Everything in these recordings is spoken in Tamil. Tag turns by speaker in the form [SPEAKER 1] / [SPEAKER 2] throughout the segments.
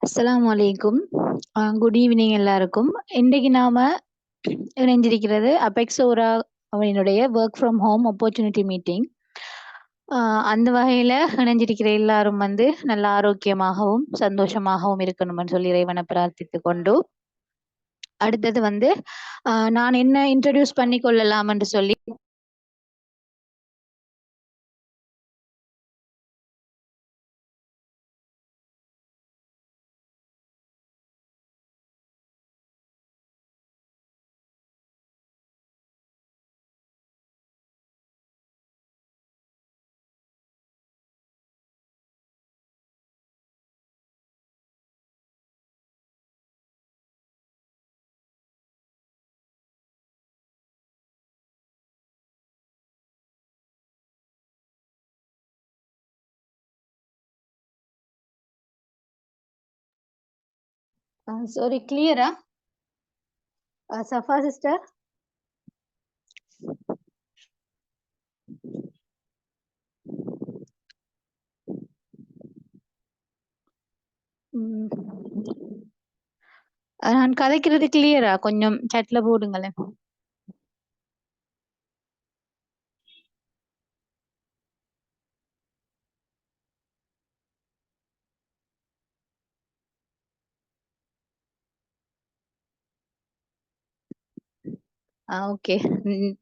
[SPEAKER 1] அஸ்ஸலாமு அலைக்கும். குட் ஈவினிங் எல்லாருக்கும். இன்றைக்கு நாம இணைஞ்சிருக்கிறது அபெக்ஸோரா அவனுடைய work from home opportunity meeting. அந்த வகையில இணைஞ்சிருக்கிற எல்லாரும் வந்து நல்ல ஆரோக்கியமாகவும் சந்தோஷமாகவும் இருக்கணும்னு சொல்லி இறைவனை பிரார்த்தித்துக் கொண்டு அடுத்தது வந்து நான் என்ன இன்ட்ரடியூஸ் பண்ணி கொள்ளலாம் என்று சொல்லி சாரி கிளியரா சஃபா சிஸ்டர்? நான் கதைக்கிறது கிளியரா? கொஞ்சம் சாட்ல போடுங்களேன். Okay,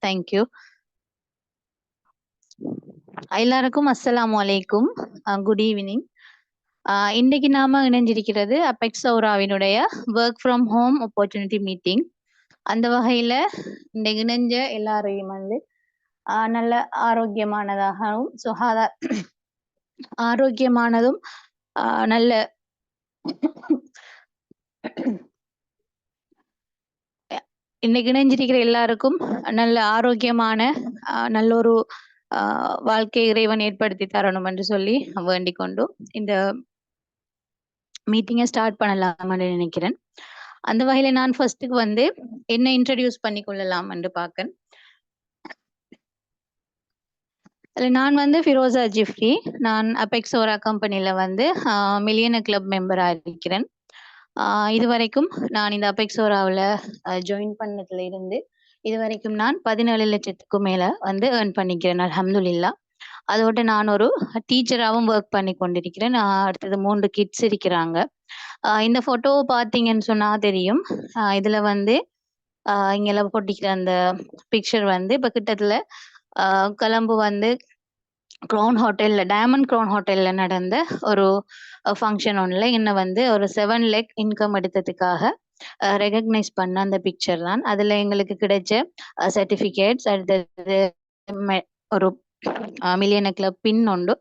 [SPEAKER 1] thank you. எல்லாருக்கும் அஸ்ஸலாமு அலைக்கும். Good evening. இன்னைக்கு நாம இணைஞ்சிருக்கிறது அபெக்ஸோராவினுடைய work from home opportunity meeting. அந்த வகையில இன்னைக்கு இணைஞ்ச எல்லாரையும் வந்து நல்ல ஆரோக்கியமானதாகவும் ஆரோக்கியமானதும் நல்ல இன்னைக்கு இணைஞ்சிருக்கிற எல்லாருக்கும் நல்ல ஆரோக்கியமான நல்ல ஒரு வாழ்க்கை இறைவன் ஏற்படுத்தி தரணும் என்று சொல்லி வேண்டிக் கொண்டு இந்த மீட்டிங்கை ஸ்டார்ட் பண்ணலாம்னு நினைக்கிறேன். அந்த வகையில நான் ஃபர்ஸ்ட்டுக்கு வந்து என்ன இன்ட்ரடியூஸ் பண்ணி கொள்ளலாம் என்று பார்க்கேன். நான் வந்து ஃபிரோசா ஜிஃப்ரி. நான் அபெக்ஸோரா கம்பெனில வந்து மில்லியனர் கிளப் மெம்பரா இருக்கிறேன். இதுவரைக்கும் நான் இந்த அபெக்ஸோராவில் ஜாயின் பண்ணதுல இருந்து இதுவரைக்கும் நான் 17 லட்சத்துக்கும் மேல வந்து ஏர்ன் பண்ணிக்கிறேன், அல்ஹம்துலில்லாஹ். அதோட நான் ஒரு டீச்சராகவும் ஒர்க் பண்ணி கொண்டிருக்கிறேன். அடுத்தது 3 கிட்ஸ் இருக்கிறாங்க. இந்த ஃபோட்டோவை பார்த்தீங்கன்னு சொன்னா தெரியும். இதுல வந்து இங்கெல்லாம் போட்டிக்கிற அந்த பிக்சர் வந்து இப்போ கிட்டத்துல கொலம்பு வந்து க்ரௌன் ஹோட்டல்ல டயமண்ட் க்ரௌன் ஹோட்டல்ல நடந்த ஒரு ஃபங்க்ஷன் ஒன்ல என்ன வந்து ஒரு 7 லேக் இன்கம் எடுத்ததுக்காக ரெகக்னைஸ் பண்ண அந்த பிக்சர் தான். அதுல எங்களுக்கு கிடைச்ச சர்டிஃபிகேட்ஸ், அடுத்தது ஒரு மில்லியனர் கிளப் பின் உண்டு.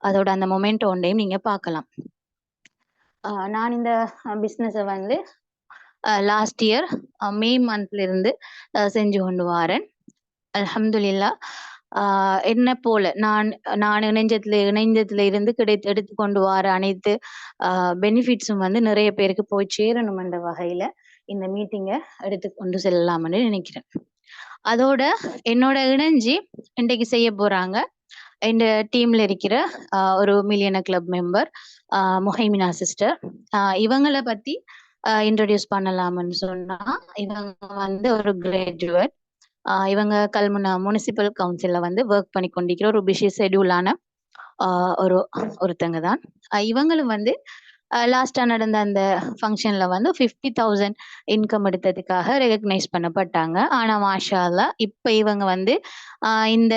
[SPEAKER 1] அதோட அந்த மொமெண்ட் ஒன்றையும் நீங்க பார்க்கலாம். நான் இந்த பிஸ்னஸை வந்து லாஸ்ட் இயர் மே மந்த்ல இருந்து செஞ்சு கொண்டு வரேன். அல்ஹம்துலில்லாஹ். என்ன போல நான் நான் இணைஞ்சதுல இருந்து எடுத்து கொண்டு வர அனைத்து பெனிஃபிட்ஸும் வந்து நிறைய பேருக்கு போய் சேரணும் என்ற வகையில இந்த மீட்டிங்கை எடுத்து கொண்டு செல்லலாம்னு நினைக்கிறேன். அதோட என்னோட இணைஞ்சி இன்றைக்கு செய்ய போறாங்க இந்த டீம்ல இருக்கிற ஒரு மில்லியனர் கிளப் மெம்பர் முஹைமினா சிஸ்டர். இவங்களை பத்தி இன்ட்ரடியூஸ் பண்ணலாம்னு சொன்னா, இவங்க வந்து ஒரு கிராஜுவேட். இவங்க கல்முனா முனிசிபல் கவுன்சில்ல வந்து ஒர்க் பண்ணி கொண்டிருக்கிற ஒரு பிஸி ஷெடியூலான ஒருத்தங்க தான். இவங்களும் வந்து லாஸ்டா நடந்த அந்த ஃபங்க்ஷன்ல வந்து 50,000 இன்கம் எடுத்ததுக்காக ரெகக்னைஸ் பண்ணப்பட்டாங்க. ஆனா மாஷா அல்லாஹ் இப்ப இவங்க வந்து இந்த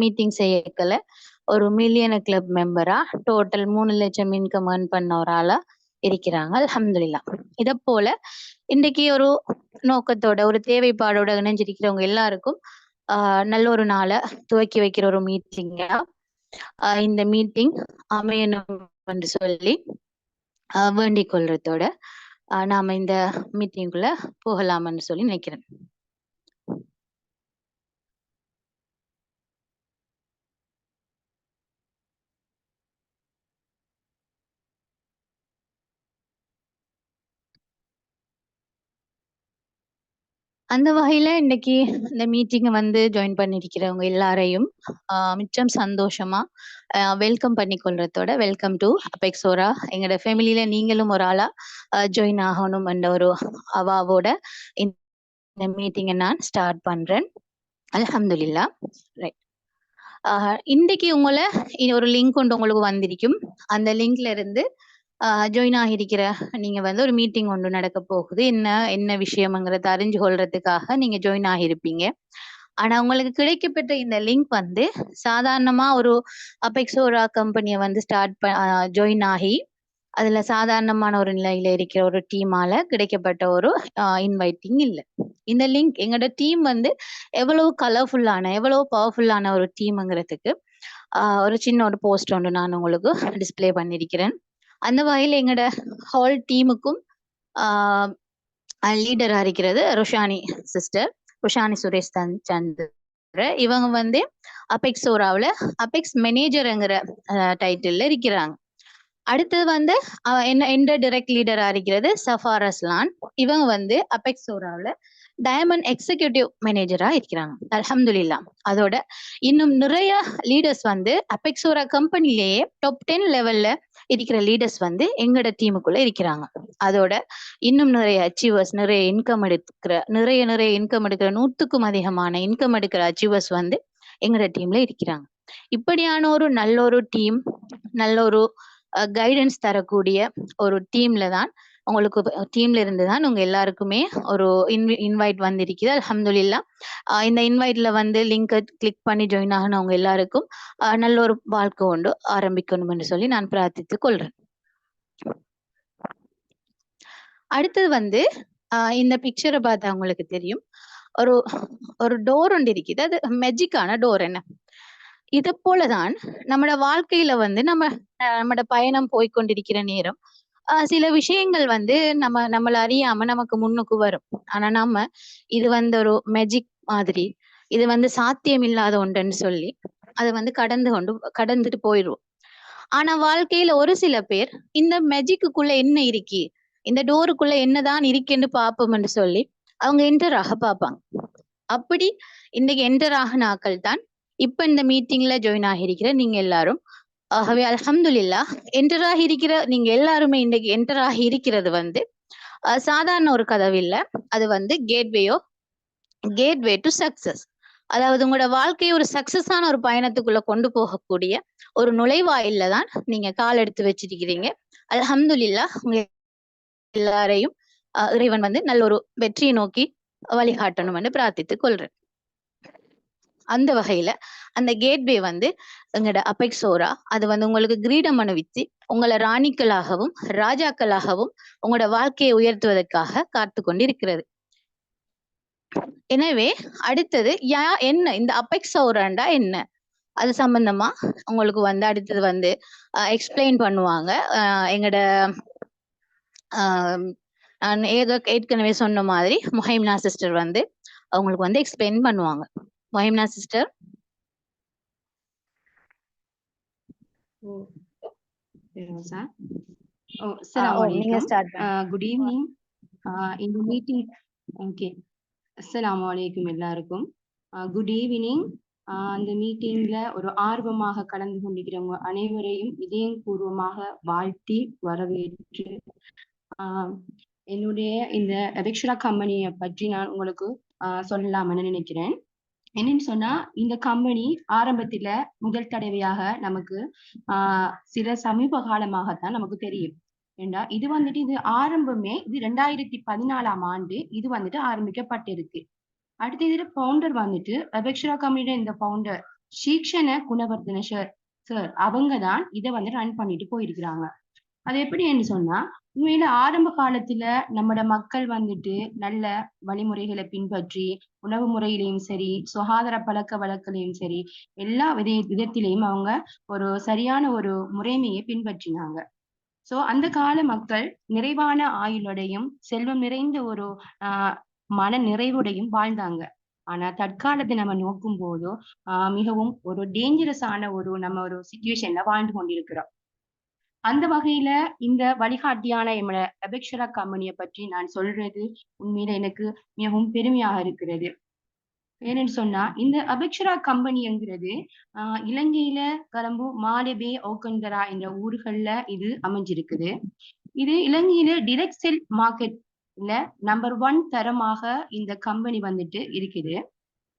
[SPEAKER 1] மீட்டிங் செய்யக்கல ஒரு மில்லியனர் கிளப் மெம்பரா டோட்டல் 3 லட்சம் இன்கம் ஏர்ன் பண்ண ஒரு ஆளா இருக்கிறாங்க, அல்ஹம்துலில்லாஹ். இத போல இன்றைக்கு ஒரு நோக்கத்தோட ஒரு தேவைப்பாடோட இணைஞ்சிருக்கிறவங்க எல்லாருக்கும் நல்ல ஒரு நாளை துவக்கி வைக்கிற ஒரு மீட்டிங்கா இந்த மீட்டிங் அமையணும் என்று சொல்லி வேண்டிக் கொள்றதோட நாம இந்த மீட்டிங்குள்ள போகலாம்னு சொல்லி நினைக்கிறேன். அந்த வகையில இன்னைக்கு இந்த மீட்டிங்க வந்து ஜாயின் பண்ணியிருக்கிறவங்க எல்லாரையும் மிச்சம் சந்தோஷமா வெல்கம் பண்ணி கொள்றதோட வெல்கம் டு அபெக்ஸோரா. எங்களோட ஃபேமிலியில நீங்களும் ஒரு ஆளா ஜாயின் ஆகணும் என்ற ஒரு அவாவோட இந்த மீட்டிங்கை நான் ஸ்டார்ட் பண்றேன். அல்ஹம்துலில்லாஹ். ரைட். இன்னைக்கு உங்களை ஒரு லிங்க் கொண்டு உங்களுக்கு வந்திருக்கும். அந்த லிங்க்ல இருந்து ஜாயின் ஆகியிருக்கிற நீங்க வந்து ஒரு மீட்டிங் ஒன்று நடக்க போகுது. என்ன விஷயம்ங்கிறத அறிஞ்சு கொள்றதுக்காக நீங்க ஜாயின் ஆகியிருப்பீங்க. ஆனா உங்களுக்கு கிடைக்கப்பட்ட இந்த லிங்க் வந்து சாதாரணமா ஒரு அபெக்ஸோரா கம்பெனியை வந்து ஜாயின் ஆகி அதுல சாதாரணமான ஒரு நிலையில இருக்கிற ஒரு டீமால கிடைக்கப்பட்ட ஒரு இன்வைட்டிங் இல்லை. இந்த லிங்க் எங்களோட டீம் வந்து எவ்வளவு கலர்ஃபுல்லான எவ்வளவு பவர்ஃபுல்லான ஒரு டீம்ங்கிறதுக்கு ஒரு சின்ன ஒரு போஸ்ட் ஒன்று நான் உங்களுக்கு டிஸ்பிளே பண்ணியிருக்கிறேன். அந்த வகையில் எங்களோட ஹோல் டீமுக்கும் லீடரா இருக்கிறது ருஷானி சிஸ்டர், ருஷானி சுரேஷ் சந்திர. இவங்க வந்து அபெக்ஸோராவில் அபெக்ஸ் மேனேஜர்ங்கிற டைட்டில் இருக்கிறாங்க. அடுத்தது வந்து எந்த டைரக்ட் லீடரா இருக்கிறது சஃபார் அஸ்லான். இவங்க வந்து அபெக்ஸோராவில் டைமண்ட் எக்ஸிக்யூட்டிவ் மேனேஜரா இருக்கிறாங்க. அல்ஹம்துலில்லாஹ். அதோட இன்னும் நிறைய லீடர்ஸ் வந்து அபெக்ஸோரா கம்பெனிலேயே டாப் 10 லெவல்ல இருக்கிற லீடர்ஸ் வந்து எங்களோட டீமுக்குள்ள இருக்கிறாங்க. அதோட இன்னும் நிறைய அச்சீவர்ஸ், நிறைய இன்கம் எடுக்கிற 100க்கும் அதிகமான இன்கம் எடுக்கிற அச்சீவர்ஸ் வந்து எங்களோட டீம்ல இருக்கிறாங்க. இப்படியான ஒரு நல்ல ஒரு டீம், நல்ல ஒரு கைடன்ஸ் தரக்கூடிய ஒரு டீம்ல இருந்து தான் உங்க எல்லாருக்குமே ஒரு இன்வைட் வந்திருக்குது. அல்ஹம்துலில்லாஹ். இந்த இன்வைட்ல வந்து லிங்கை கிளிக் பண்ணி ஜாயின் ஆகினவங்க எல்லாருக்கும் நல்ல ஒரு வாழ்க்கை கொண்டு ஆரம்பிக்கணும் என்று சொல்லி நான் பிரார்த்தித்துக் கொள்றேன். அடுத்தது வந்து இந்த பிக்சரை பார்த்தா உங்களுக்கு தெரியும், ஒரு ஒரு டோர் ஒன்று இருக்குது. அது மெஜிக்கான டோர். என்ன இதை போலதான் நம்மளோட வாழ்க்கையில வந்து நம்மளோட பயணம் போய்கொண்டிருக்கிற நேரம் சில விஷயங்கள் வந்து நம்மள அறியாம நமக்கு முன்னுக்கு வரும். ஆனா இது வந்து ஒரு மெஜிக் மாதிரி, இது வந்து சாத்தியம் இல்லாத ஒன்றுன்னு சொல்லி அதை வந்து கடந்துட்டு போயிடுவோம். ஆனா வாழ்க்கையில ஒரு சில பேர் இந்த மெஜிக்குள்ள என்ன இருக்கு, இந்த டோருக்குள்ள என்னதான் இருக்குன்னு பார்ப்போம்னு சொல்லி அவங்க என்டர் ஆக பார்ப்பாங்க. அப்படி இன்னைக்கு என்டர் ஆகின ஆக்கள் தான் இப்ப இந்த மீட்டிங்ல ஜாயின் ஆகியிருக்கிற நீங்க எல்லாரும். ஆகவே அல்ஹம்துலில்லாஹ், என்டர் ஆகி இருக்கிற நீங்க எல்லாருமே இன்னைக்கு என்டர் ஆகி இருக்கிறது வந்து சாதாரண ஒரு கதவு இல்ல. அது வந்து கேட்வே டு சக்சஸ். அதாவது உங்களோட வாழ்க்கையை ஒரு சக்சஸான ஒரு பயணத்துக்குள்ள கொண்டு போகக்கூடிய ஒரு நுழைவாயில்ல தான் நீங்க கால் எடுத்து வச்சிருக்கிறீங்க. அல்ஹம்துலில்லாஹ். உங்க எல்லாரையும் இறைவன் வந்து நல்ல ஒரு வெற்றியை நோக்கி வழிகாட்டணும் என்று பிரார்த்தித்துக் கொள்றேன். அந்த வகையில அந்த கேட்வே வந்து எங்களோட அபெக்ஸோரா அது வந்து உங்களுக்கு கிரீடம் அணிவித்து உங்களை ராணிக்களாகவும் ராஜாக்களாகவும் உங்களோட வாழ்க்கையை உயர்த்துவதற்காக காத்து கொண்டிருக்கிறது. எனவே அடுத்தது என்ன இந்த அபெக்ஸோராண்டா என்ன, அது சம்பந்தமா உங்களுக்கு வந்து அடுத்தது வந்து எக்ஸ்பிளைன் பண்ணுவாங்க. எங்களோட நான் ஏற்கனவே சொன்ன மாதிரி முஹைமினா சிஸ்டர் வந்து அவங்களுக்கு வந்து எக்ஸ்பிளைன் பண்ணுவாங்க. முஹைமினா சிஸ்டர்.
[SPEAKER 2] Good evening. இந்த மீட்டிங் ஓகே. அஸ்ஸலாமு அலைக்கும் எல்லாருக்கும். Good evening. அந்த மீட்டிங்ல ஒரு ஆர்வமாக கலந்து கொண்டிருக்கிறவங்க அனைவரையும் இதயபூர்வமாக வாழ்த்தி வரவேற்று என்னுடைய இந்த அபெக்ஸோரா கம்பெனியை பற்றி நான் உங்களுக்கு சொல்லலாம்னு நினைக்கிறேன். என்னன்னு சொன்னா, இந்த கம்பெனி ஆரம்பத்துல முதல் தடவையாக நமக்கு சில சமீப காலமாகத்தான் நமக்கு தெரியும். ஏண்டா இது வந்துட்டு இது ஆரம்பமே இது 2014ஆம் ஆண்டு இது வந்துட்டு ஆரம்பிக்கப்பட்டிருக்கு. அடுத்த இதுல பவுண்டர் வந்துட்டு அபெக்ஸோரா கம்பெனியோட இந்த பவுண்டர் ஷீக்ஷன குணவர்தன சார் அவங்கதான் இதை வந்து ரன் பண்ணிட்டு போயிருக்கிறாங்க. அது எப்படின்னு சொன்னா, உண்மையில ஆரம்ப காலத்துல நம்மட மக்கள் வந்துட்டு நல்ல வழிமுறைகளை பின்பற்றி உணவு முறையிலையும் சரி, சுகாதார பழக்க வழக்கிலையும் சரி, எல்லா விதத்திலையும் அவங்க ஒரு சரியான ஒரு முறைமையை பின்பற்றினாங்க. சோ அந்த கால மக்கள் நிறைவான ஆயுளோடையும் செல்வம் நிறைந்த ஒரு மன நிறைவுடையும் வாழ்ந்தாங்க. ஆனா தற்காலத்தை நம்ம நோக்கும் போதோ மிகவும் ஒரு டேஞ்சரஸான நம்ம ஒரு சிச்சுவேஷன்ல வாழ்ந்து கொண்டிருக்கிறோம். அந்த வகையில இந்த வழிகாட்டியான என்னோட அபெக்ஷரா கம்பெனியை பற்றி நான் சொல்றது உண்மையில எனக்கு மிகவும் பெருமையாக இருக்கிறது. ஏன்னு சொன்னா இந்த அபெக்ஷரா கம்பெனிங்கிறது இலங்கையில கலம்பு மாலபே ஓகந்தரா என்ற ஊர்கள்ல இது அமைஞ்சிருக்குது. இது இலங்கையில டிரெக்ட் செல் மார்க்கெட்ல நம்பர் 1 தரமாக இந்த கம்பெனி வந்துட்டு இருக்குது.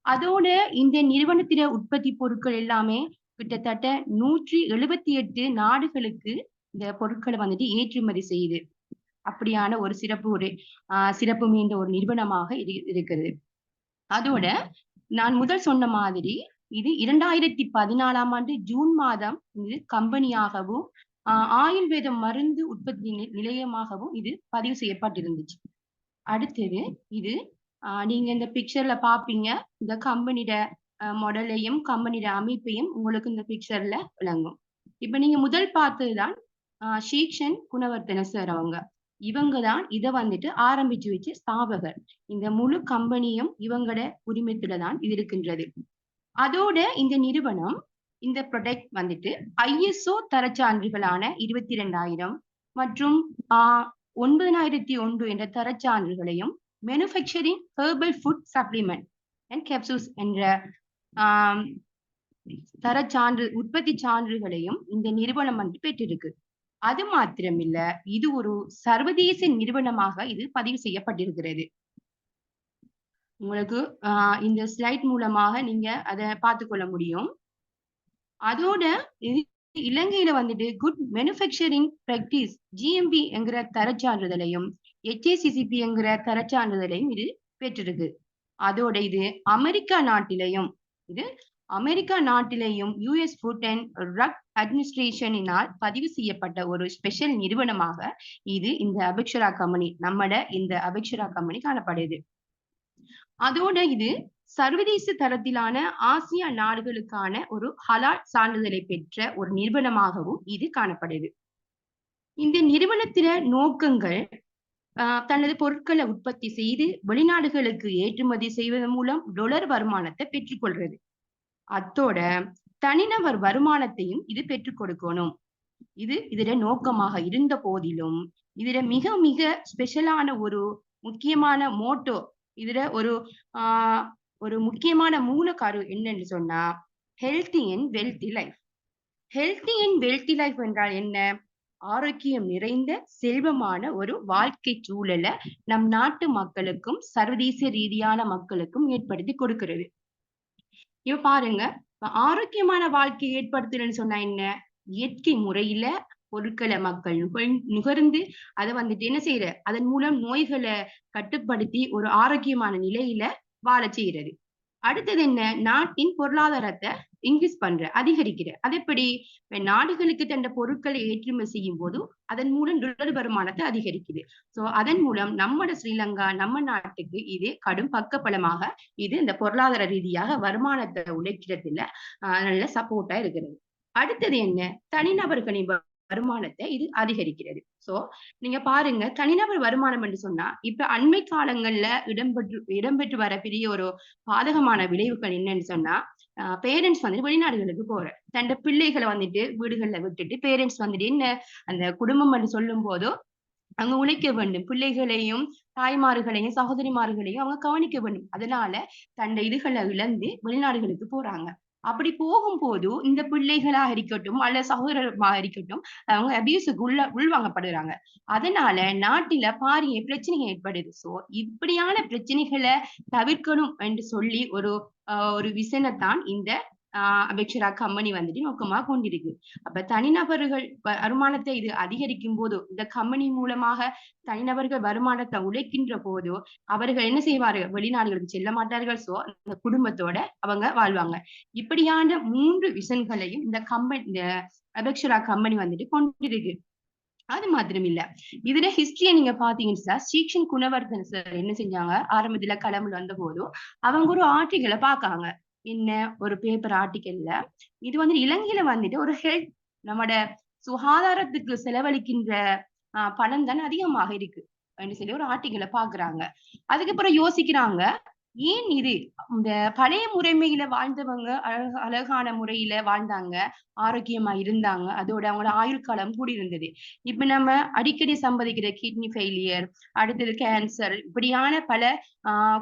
[SPEAKER 2] அதோட இந்த நிறுவனத்தில உற்பத்தி பொருட்கள் எல்லாமே கிட்டத்தட்ட 178 நாடுகளுக்கு இந்த பொருட்களை வந்துட்டு ஏற்றுமதி செய்யுது. அப்படியான ஒரு சிறப்பு மிகுந்த ஒரு நிறுவனமாக இருக்குது. அதோட நான் முதல் சொன்ன மாதிரி இது 2014ஆம் ஆண்டு ஜூன் மாதம் இது கம்பெனியாகவும் ஆயுர்வேத மருந்து உற்பத்தி நிலையமாகவும் இது பதிவு செய்யப்பட்டிருந்துச்சு. அடுத்தது இது நீங்க இந்த பிக்சர்ல பாப்பீங்க. இந்த கம்பெனியோட மாடலையும் கம்பெனியோட அமைப்பையும் உங்களுக்கு இந்த பிக்சர்ல விளங்கும். இப்ப நீங்க முதல் பார்த்ததுதான் ஷீக்ஷன் குணவர்த்தன சார் அவங்க. இவங்க தான் இதை வந்துட்டு ஆரம்பிச்சு வச்சு ஸ்தாபகர். இந்த முழு கம்பெனியும் இவங்களோட உரிமத்துல தான் இது இருக்கின்றது. அதோட இந்த நிறுவனம் இந்த ப்ராடக்ட் வந்துட்டு ISO தரச்சான்றுகளான 22,000 மற்றும் 9,001 என்ற தரச்சான்றுகளையும் manufacturing herbal food supplement and capsules என்ற தரச்சான்று உற்பத்தி சான்றுகளையும் இந்த நிறுவனம் வந்து பெற்றிருக்கு. அது மாத்திரமில்ல, இது ஒரு சர்வதேச நிறுவனமாக இது பதிவு செய்யப்பட்டிருக்கிறது. உங்களுக்கு இந்த ஸ்லைட் மூலமாக நீங்க அதை பார்த்துக்கொள்ள முடியும். அதோட இலங்கையில வந்துட்டு குட் மேனுஃபேக்சரிங் பிராக்டிஸ் GMP என்கிற தரச்சான்றிதழையும் HACCP என்கிற தரச்சான்றிதழையும் இது பெற்றிருக்கு. அதோட இது அமெரிக்கா நாட்டிலேயும் US ஃபுட் அண்ட் ட்ரக் அட்மினிஸ்ட்ரேஷனினால் பதிவு செய்யப்பட்ட ஒரு ஸ்பெஷல் நிறுவனமாக இது இந்த அபெக்ஷரா கம்பெனி இந்த அபெக்ஷரா கம்பெனி காணப்படுது. அதோட இது சர்வதேச தரத்திலான ஆசியா நாடுகளுக்கான ஒரு ஹலால் சான்றிதழை பெற்ற ஒரு நிறுவனமாகவும் இது காணப்படுது. இந்த நிறுவனத்தில நோக்கங்கள் தனது பொருட்களை உற்பத்தி செய்து வெளிநாடுகளுக்கு ஏற்றுமதி செய்வதன் மூலம் டொலர் வருமானத்தை பெற்றுக்கொள்றது. அத்தோட தனிநபர் வருமானத்தையும் இது பெற்றுக் கொடுக்கணும். இது இதோட நோக்கமாக இருந்த போதிலும் இதுல மிக மிக ஸ்பெஷலான ஒரு முக்கியமான மோட்டோ, இதுல ஒரு முக்கியமான மூலக்காரு என்னன்னு சொன்னா healthy and wealthy life. Healthy and wealthy life என்றால் என்ன? ஆரோக்கியம் நிறைந்த செல்வமான ஒரு வாழ்க்கை சூழலை நம் நாட்டு மக்களுக்கும் சர்வதேச ரீதியான மக்களுக்கும் ஏற்படுத்தி கொடுக்கிறது. இப்ப பாருங்க, ஆரோக்கியமான வாழ்க்கை ஏற்படுத்துறேன்னு சொன்னா என்ன? இயற்கை முறையில பொருட்களை மக்கள் நுகர்ந்து அதை வந்துட்டு என்ன செய்யற, அதன் மூலம் நோய்களை கட்டுப்படுத்தி ஒரு ஆரோக்கியமான நிலையில வாழ செய்யறது. அடுத்தது என்ன? நாட்டின் பொருளாதாரத்தை இன்க்ரீஸ் அதிகரிக்கிற. அது எப்படி? நாடுகளுக்கு தந்த பொருட்களை ஏற்றுமதி செய்யும் போது அதன் மூலம் டொலர் வருமானத்தை அதிகரிக்குது. சோ அதன் மூலம் ஸ்ரீலங்கா நம்ம நாட்டுக்கு இது கடும் பக்கபலமாக இது இந்த பொருளாதார ரீதியாக வருமானத்தை உழைக்கிறதுல நல்ல சப்போர்ட்டா இருக்கிறது. அடுத்தது என்ன? தனிநபர்களின் வருமானத்தை இது அதிகரிக்கிறது. சோ நீங்க பாருங்க, தனிநபர் வருமானம் என்று சொன்னா இப்ப அண்மை காலங்கள்ல இடம்பெற்று வர பெரிய ஒரு பாதகமான விளைவுகள் என்னன்னு சொன்னா பேரண்ட்ஸ் வந்துட்டு வெளிநாடுகளுக்கு போற தன் பிள்ளைகளை வந்துட்டு வீடுகள்ல விட்டுட்டு பேரண்ட்ஸ் வந்துட்டு என்ன அந்த குடும்பம் என்று சொல்லும் போதோ அங்க உழைக்க வேண்டும். பிள்ளைகளையும் தாய்மார்களையும் சகோதரிமார்களையும் அவங்க கவனிக்க வேண்டும். அதனால தன் இதுகளை இழந்து வெளிநாடுகளுக்கு போறாங்க. அப்படி போகும்போது இந்த பிள்ளைகளாக இருக்கட்டும் அல்ல சகோதரமாக இருக்கட்டும் அவங்க அபியூஸுக்கு உள்வாங்கப்படுறாங்க. அதனால நாட்டில பாரிய பிரச்சனைகள் ஏற்படுது. சோ இப்படியான பிரச்சனைகளை தவிர்க்கணும் என்று சொல்லி ஒரு விசனைத்தான் இந்த அபெக்ஷரா கம்பெனி வந்துட்டு நோக்கமாக கொண்டிருக்கு. அப்ப தனிநபர்கள் வருமானத்தை இது அதிகரிக்கும் போதோ, இந்த கம்பெனி மூலமாக தனிநபர்கள் வருமானத்தை உழைக்கின்ற போதோ அவர்கள் என்ன செய்வார்கள்? வெளிநாடுகளுக்கு செல்ல மாட்டார்கள். சோ அந்த குடும்பத்தோட அவங்க வாழ்வாங்க. இப்படியான 3 விஷன்களையும் இந்த அபெக்ஷரா கம்பெனி வந்துட்டு கொண்டிருக்கு. அது மாத்திரம் இல்ல, இதுல ஹிஸ்டரிய நீங்க பாத்தீங்கன்னா ஷீக்ஷன் குணவர்தன் சார் என்ன செஞ்சாங்க? ஆரம்பத்துல களம்புல வந்த போதும் அவங்க ஒரு ஆர்டிகளை பாக்காங்க. என்ன? ஒரு பேப்பர் ஆர்டிக்கல்ல இது வந்து இலங்கையில வந்துட்டு ஒரு ஹெல்த் நம்மட சுகாதாரத்துக்கு செலவழிக்கின்ற பணம் தானே அதிகமாக இருக்கு சொல்லி ஒரு ஆர்டிக்கலை பாக்குறாங்க. அதுக்கப்புறம் யோசிக்கிறாங்க, ஏன் இது இந்த பழைய முறைமையில வாழ்ந்தவங்க அழகான முறையில வாழ்ந்தாங்க, ஆரோக்கியமா இருந்தாங்க. அதோட அவங்களோட ஆயுள் காலம் கூடி இருந்தது. இப்ப நம்ம அடிக்கடி சம்பதிக்கிற கிட்னி ஃபெயிலியர், அடுத்தது கேன்சர் இப்படியான பல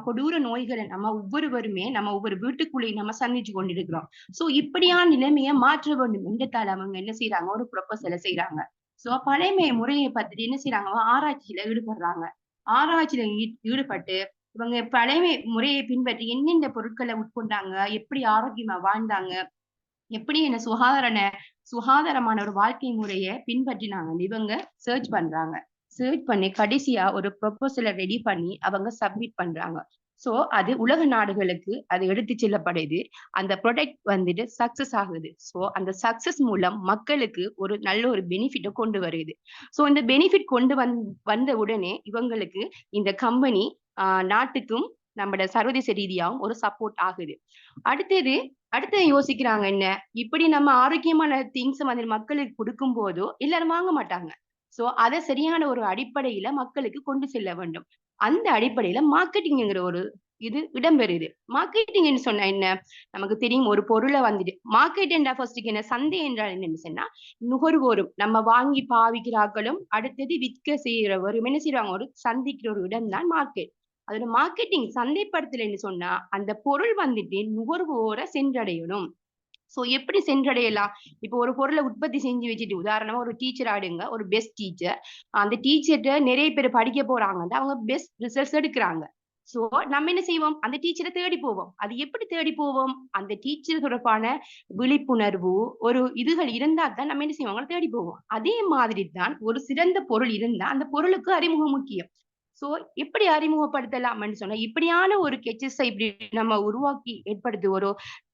[SPEAKER 2] கொடூர நோய்களை நம்ம ஒவ்வொருவருமே நம்ம ஒவ்வொரு வீட்டுக்குள்ளேயும் நம்ம சந்திச்சு கொண்டிருக்கிறோம். சோ இப்படியான நிலைமையை மாற்ற வேண்டும் என்றதால அவங்க என்ன செய்யறாங்க, ஒரு ப்ரொபோசலை செய்யறாங்க. சோ பழைய முறையை பத்தி என்ன செய்யறாங்க, ஆராய்ச்சியில ஈடுபடுறாங்க. ஆராய்ச்சியில ஈடுபட்டு இவங்க பழைய முறையை பின்பற்றி என்னென்ன பொருட்களை உட்கொண்டாங்க, எப்படி ஆரோக்கியமா வாழ்ந்தாங்க, எப்படி என்ன சுகாதாரமான ஒரு வாழ்க்கை முறையை பின்பற்றினாங்க இவங்க சர்ச் பண்றாங்க. சர்ச் பண்ணி கடைசியா ஒரு ப்ரொபோசலை ரெடி பண்ணி அவங்க சப்மிட் பண்றாங்க. சோ அது உலக நாடுகளுக்கு அது எடுத்து செல்லப்படுது. அந்த ப்ராடக்ட் வந்துட்டு சக்சஸ் ஆகுது. சோ அந்த சக்சஸ் மூலம் மக்களுக்கு ஒரு நல்ல ஒரு பெனிஃபிட்டை கொண்டு வருது. சோ இந்த பெனிஃபிட் கொண்டு வந்த உடனே இவங்களுக்கு இந்த கம்பெனி நாட்டுக்கும் நம்மளோட சர்வதேச ரீதியாகவும் ஒரு சப்போர்ட் ஆகுது. அடுத்தது யோசிக்கிறாங்க என்ன, இப்படி நம்ம ஆரோக்கியமான திங்ஸ் வந்து மக்களுக்கு கொடுக்கும் போதோ எல்லாரும் வாங்க மாட்டாங்க. சோ அதை சரியான ஒரு அடிப்படையில மக்களுக்கு கொண்டு செல்ல வேண்டும். அந்த அடிப்படையில மார்க்கெட்டிங்ங்கிற ஒரு இது இடம்பெறுது. மார்க்கெட்டிங்னு சொன்னா என்ன, நமக்கு தெரியும். ஒரு பொருளை வந்துட்டு மார்க்கெட் என்றா ஃபர்ஸ்ட் என்ன, சந்தை என்றால் என்னன்னு சொன்னா நுகர்வோரும் நம்ம வாங்கி பாவிக்கிறார்களும் அடுத்தது விற்க செய்யறவரும் என்ன செய்வாங்க, ஒரு சந்திக்கிற ஒரு இடம் தான் மார்க்கெட். அதோட மார்க்கெட்டிங் சந்தைப்படுத்தலைன்னு சொன்னா அந்த பொருள் வந்துட்டு நுகர்வோரை சென்றடையணும். சோ எப்படி சென்றடையலாம், இப்ப ஒரு பொருளை உற்பத்தி செஞ்சு வச்சுட்டு உதாரணமா ஒரு டீச்சர் ஆடுங்க, ஒரு பெஸ்ட் டீச்சர். அந்த டீச்சர்ட்ட நிறைய பேர் படிக்க போறாங்க, அவங்க பெஸ்ட் ரிசல்ட்ஸ் எடுக்கிறாங்க. சோ நம்ம என்ன செய்வோம், அந்த டீச்சரை தேடி போவோம். அது எப்படி தேடி போவோம், அந்த டீச்சர் தொடர்பான விழிப்புணர்வு ஒரு இதுகள் இருந்தா தான் நம்ம என்ன செய்வோம், தேடி போவோம். அதே மாதிரி தான் ஒரு சிறந்த பொருள் இருந்தா அந்த பொருளுக்கு அறிமுகம் முக்கியம். சோ எப்படி அறிமுகப்படுத்தலாம்னு சொன்னா இப்படியான ஒரு கெச்சஸை இப்படி நம்ம உருவாக்கி ஏற்படுத்தி ஒரு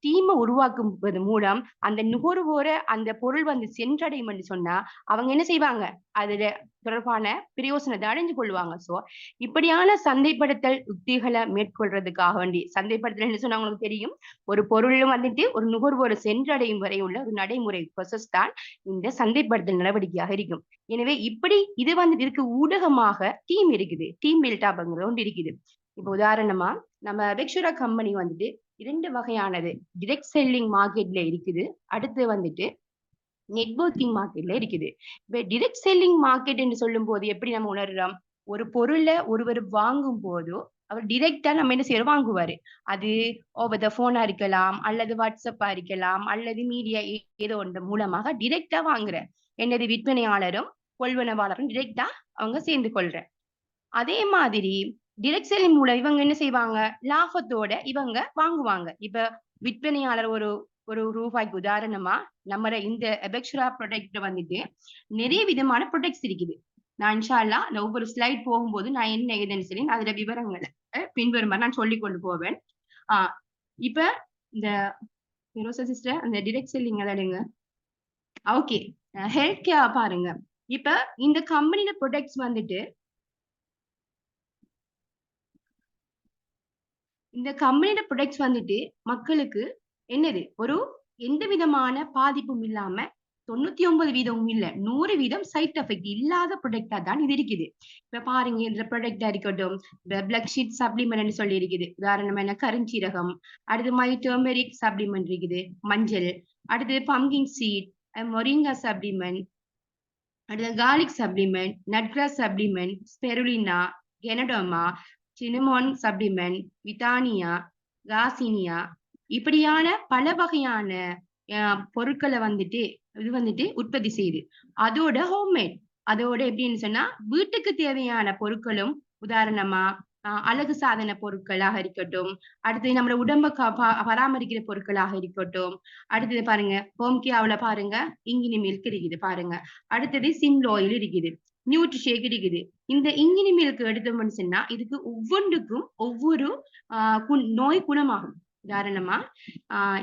[SPEAKER 2] டீமை உருவாக்குவது மூலம் அந்த நுகர்வோரை அந்த பொருள் வந்து சென்றடையும் சொன்னா அவங்க என்ன செய்வாங்க, அதுல தொடர்பான பிரயோசனத்தை அடைஞ்சு கொள்வாங்க. சோ இப்படியான சந்தைப்படுத்தல் உத்திகளை மேற்கொள்றதுக்காக வேண்டி, சந்தைப்படுத்தல் சொன்னா உங்களுக்கு தெரியும், ஒரு பொருளும் வந்துட்டு ஒரு நுகர்வோரை சென்றடையும் வரை உள்ள ஒரு நடைமுறை ப்ரொசஸ் தான் இந்த சந்தைப்படுத்தல் நடவடிக்கையாக இருக்கும். எனவே இப்படி இது வந்து இதுக்கு ஊடகமாக டீம் இருக்குது, டீம் பில்டப்ங்கிற ஒன்று இருக்குது. இப்ப உதாரணமா நம்ம வெக்ஷுரா கம்பெனி வந்துட்டு 2 வகையானது டிரெக்ட் செல்லிங் மார்க்கெட்ல இருக்குது, அடுத்து வந்துட்டு நெட்வொர்க்கிங் மார்க்கெட்ல இருக்குது. இப்ப டிரெக்ட் செல்லிங் மார்க்கெட் என்று சொல்லும் போது எப்படி நம்ம உணர்றோம், ஒரு பொருளை ஒருவர் வாங்கும் போதோ அவர் டிரெக்டா நம்ம என்ன செய்யறோம், வாங்குவாரு. அது ஓவர் த போனா இருக்கலாம், அல்லது வாட்ஸ்அப்பா இருக்கலாம், அல்லது மீடியா ஏதோ ஒன்று மூலமாக டிரெக்டா வாங்குற என்னது விற்பனையாளரும் கொள்வனவாளரும் டிரெக்டா அவங்க சேர்ந்து கொள்ற. அதே மாதிரி டிரெக்ட் செல்லிங் மூலம் இவங்க என்ன செய்வாங்க, லாபத்தோட இவங்க வாங்குவாங்க. இப்ப விற்பனையாளர் ஒரு ஒரு ரூபாய்க்கு உதாரணமா நம்ம இந்த எபெக்ஷரா ப்ராடக்ட் வந்துட்டு நிறைய விதமான ப்ராடக்ட்ஸ் இருக்குது. நான் இன்ஷா அல்லாஹ் இந்த ஒவ்வொரு ஸ்லைட் போகும்போது நான் என்ன ஏதுன்னு சொல்லி அதுல விவரங்களை பின்வருமாறு நான் சொல்லி கொண்டு போவேன். இப்ப இந்த சிஸ்டர் அந்த டிரெக்ட் செல்லிங் எடுங்க. ஓகே, ஹெல்த் கேர் பாருங்க. இப்ப இந்த கம்பெனில ப்ராடக்ட்ஸ் வந்துட்டு இந்த கம்பெனியோட ப்ராடக்ட்ஸ் வந்துட்டு மக்களுக்கு என்னது ஒரு எந்த விதமான பாதிப்பும் இல்லாம 99% இல்ல 100% சைட் எஃபெக்ட் இல்லாத ப்ராடக்டா தான் இது இருக்குது. இப்ப பாருங்க, இந்த ப்ராடக்டா இருக்கட்டும், பிளக் ஷீட் சப்ளிமெண்ட் சொல்லி இருக்குது. உதாரணமா என்ன, கருஞ்சீரகம், அடுத்து மை டர்மெரிக் சப்ளிமெண்ட் இருக்குது, மஞ்சள், அடுத்து பம்கின் சீட், மொரிங்கா சப்ளிமெண்ட், அடுத்து கார்லிக் சப்ளிமெண்ட், நட்கிராஸ் சப்ளிமெண்ட், ஸ்பெருலினா, கெனடோமா, சினமோன் சப்ளிமெண்ட், விட்டானியா, காசினியா இப்படியான பல வகையான பொருட்களை வந்துட்டு இது வந்துட்டு உற்பத்தி செய்யுது. அதோட ஹோம்மேட், அதோட எப்படின்னு சொன்னா வீட்டுக்கு தேவையான பொருட்களும் உதாரணமா அழகு சாதன பொருட்களாக இருக்கட்டும், அடுத்து நம்மளோட உடம்ப பராமரிக்கிற பொருட்களாக இருக்கட்டும், அடுத்தது பாருங்க ஹோம்கேர்ல பாருங்க இங்கினி மில்க் இருக்குது பாருங்க, அடுத்தது சிம்லோ ஆயில் இருக்குது, நியூட்ரி ஷேக் இருக்குது. இந்த இங்கினி மில்க் எடுத்தோம்னு சொன்னா இதுக்கு ஒவ்வொன்றுக்கும் ஒவ்வொரு நோய் குணமாகும். உதாரணமா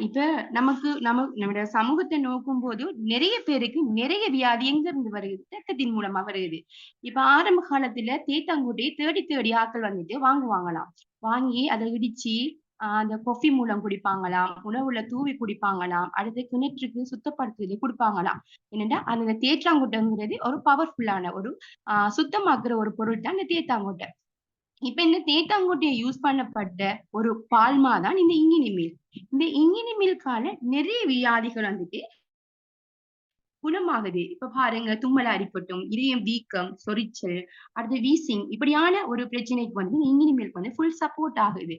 [SPEAKER 2] இப்ப நம்முடைய சமூகத்தை நோக்கும் போது நிறைய பேருக்கு நிறைய வியாதி எங்க இருந்து வருது, ரத்தத்தின் மூலமா வருது. இப்ப ஆரம்ப காலத்துல தேத்தாங்கூட்டையை தேடி தேடி ஆட்கள் வந்துட்டு வாங்குவாங்களாம். வாங்கி அதை இடிச்சு அந்த கொஃபி மூலம் குடிப்பாங்களாம், உணவுல தூவி குடிப்பாங்களாம், அடுத்து கிணற்றுக்கு சுத்தப்படுத்துறது குடிப்பாங்களாம். என்னன்னா அந்த தேற்றாங்கூட்டைங்கிறது ஒரு பவர்ஃபுல்லான ஒரு சுத்தமாக்குற ஒரு பொருள் தான் இந்த தேத்தாங்கூட்டை. இப்ப இந்த தேத்தாங்கொட்டையை யூஸ் பண்ணப்பட்ட ஒரு பால்மா தான் இந்த இங்கினி மில்க். இந்த இங்கினி மில்கால நிறைய வியாதிகள் வந்துட்டு குணமாகுது. இப்ப பாருங்க, தும்மலா இருக்கட்டும், இதயம் வீக்கம், சொரிச்சல், அடுத்து வீசிங், இப்படியான ஒரு பிரச்சனைக்கு வந்து இங்கினி மில்க் வந்து ஃபுல் சப்போர்ட் ஆகுது.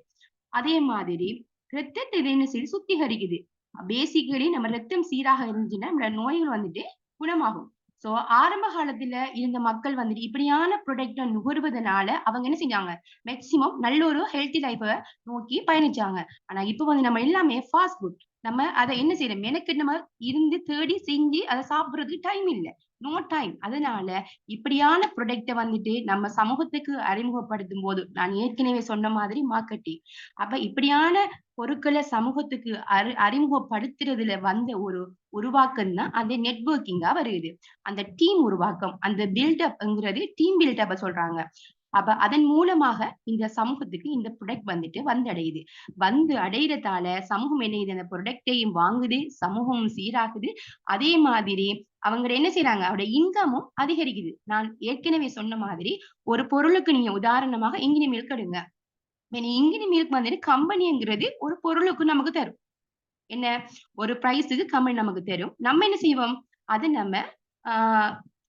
[SPEAKER 2] அதே மாதிரி ரத்தத்தை என்ன செய்து சுத்திகரிக்குது. பேசிக்கலி நம்ம ரத்தம் சீராக இருந்துச்சுன்னா நம்மளோட நோய்கள் வந்துட்டு குணமாகும். சோ ஆரம்ப காலத்துல இருந்த மக்கள் வந்துட்டு இப்படியான ப்ராடக்ட நுகர்வதனால அவங்க என்ன செஞ்சாங்க, மேக்சிமம் நல்ல ஒரு ஹெல்த்தி லைஃப நோக்கி பயணிச்சாங்க. ஆனா இப்ப வந்து நம்ம எல்லாமே ஃபாஸ்ட் ஃபுட், நம்ம அதை என்ன செய்யறோம், மெனக்கெட்டு நம்ம இருந்து தேடி செஞ்சு அதை சாப்பிடுறதுக்கு டைம் இல்ல, நோ டைம். அதனால இப்படியான ப்ராடக்ட வந்துட்டு நம்ம சமூகத்துக்கு அறிமுகப்படுத்தும் போது, நான் ஏற்கனவே சொன்ன மாதிரி மார்க்கெட்டிங், அப்ப இப்படியான பொருட்களை சமூகத்துக்கு அறிமுகப்படுத்துறதுல வந்த ஒரு உருவாக்கம் தான் அந்த நெட்வொர்க்கிங்கா வருது. அந்த டீம் உருவாக்கம், அந்த பில்டப்ங்கிறது டீம் பில்டப் சொல்றாங்க. அப்ப அதன் மூலமாக இந்த சமூகத்துக்கு இந்த ப்ராடக்ட் வந்துட்டு வந்தடையுது. வந்து அடையறதால சமூகம் என்ன செய்யுது, அந்த ப்ராடக்டையும் வாங்குது, சமூகமும் சீராகுது. அதே மாதிரி அவங்க என்ன செய்யறாங்க, அவருடைய இன்கமும் அதிகரிக்குது. நான் ஏற்கனவே சொன்ன மாதிரி ஒரு பொருளுக்கு நீங்க உதாரணமாக இங்கினி மில்க் எடுங்க. இங்கினி மில்க் வந்துட்டு கம்பெனிங்கிறது ஒரு பொருளுக்கு நமக்கு தரும். என்ன, ஒரு பிரைஸுக்கு கம்பெனி நமக்கு தரும். நம்ம என்ன செய்வோம், அது நம்ம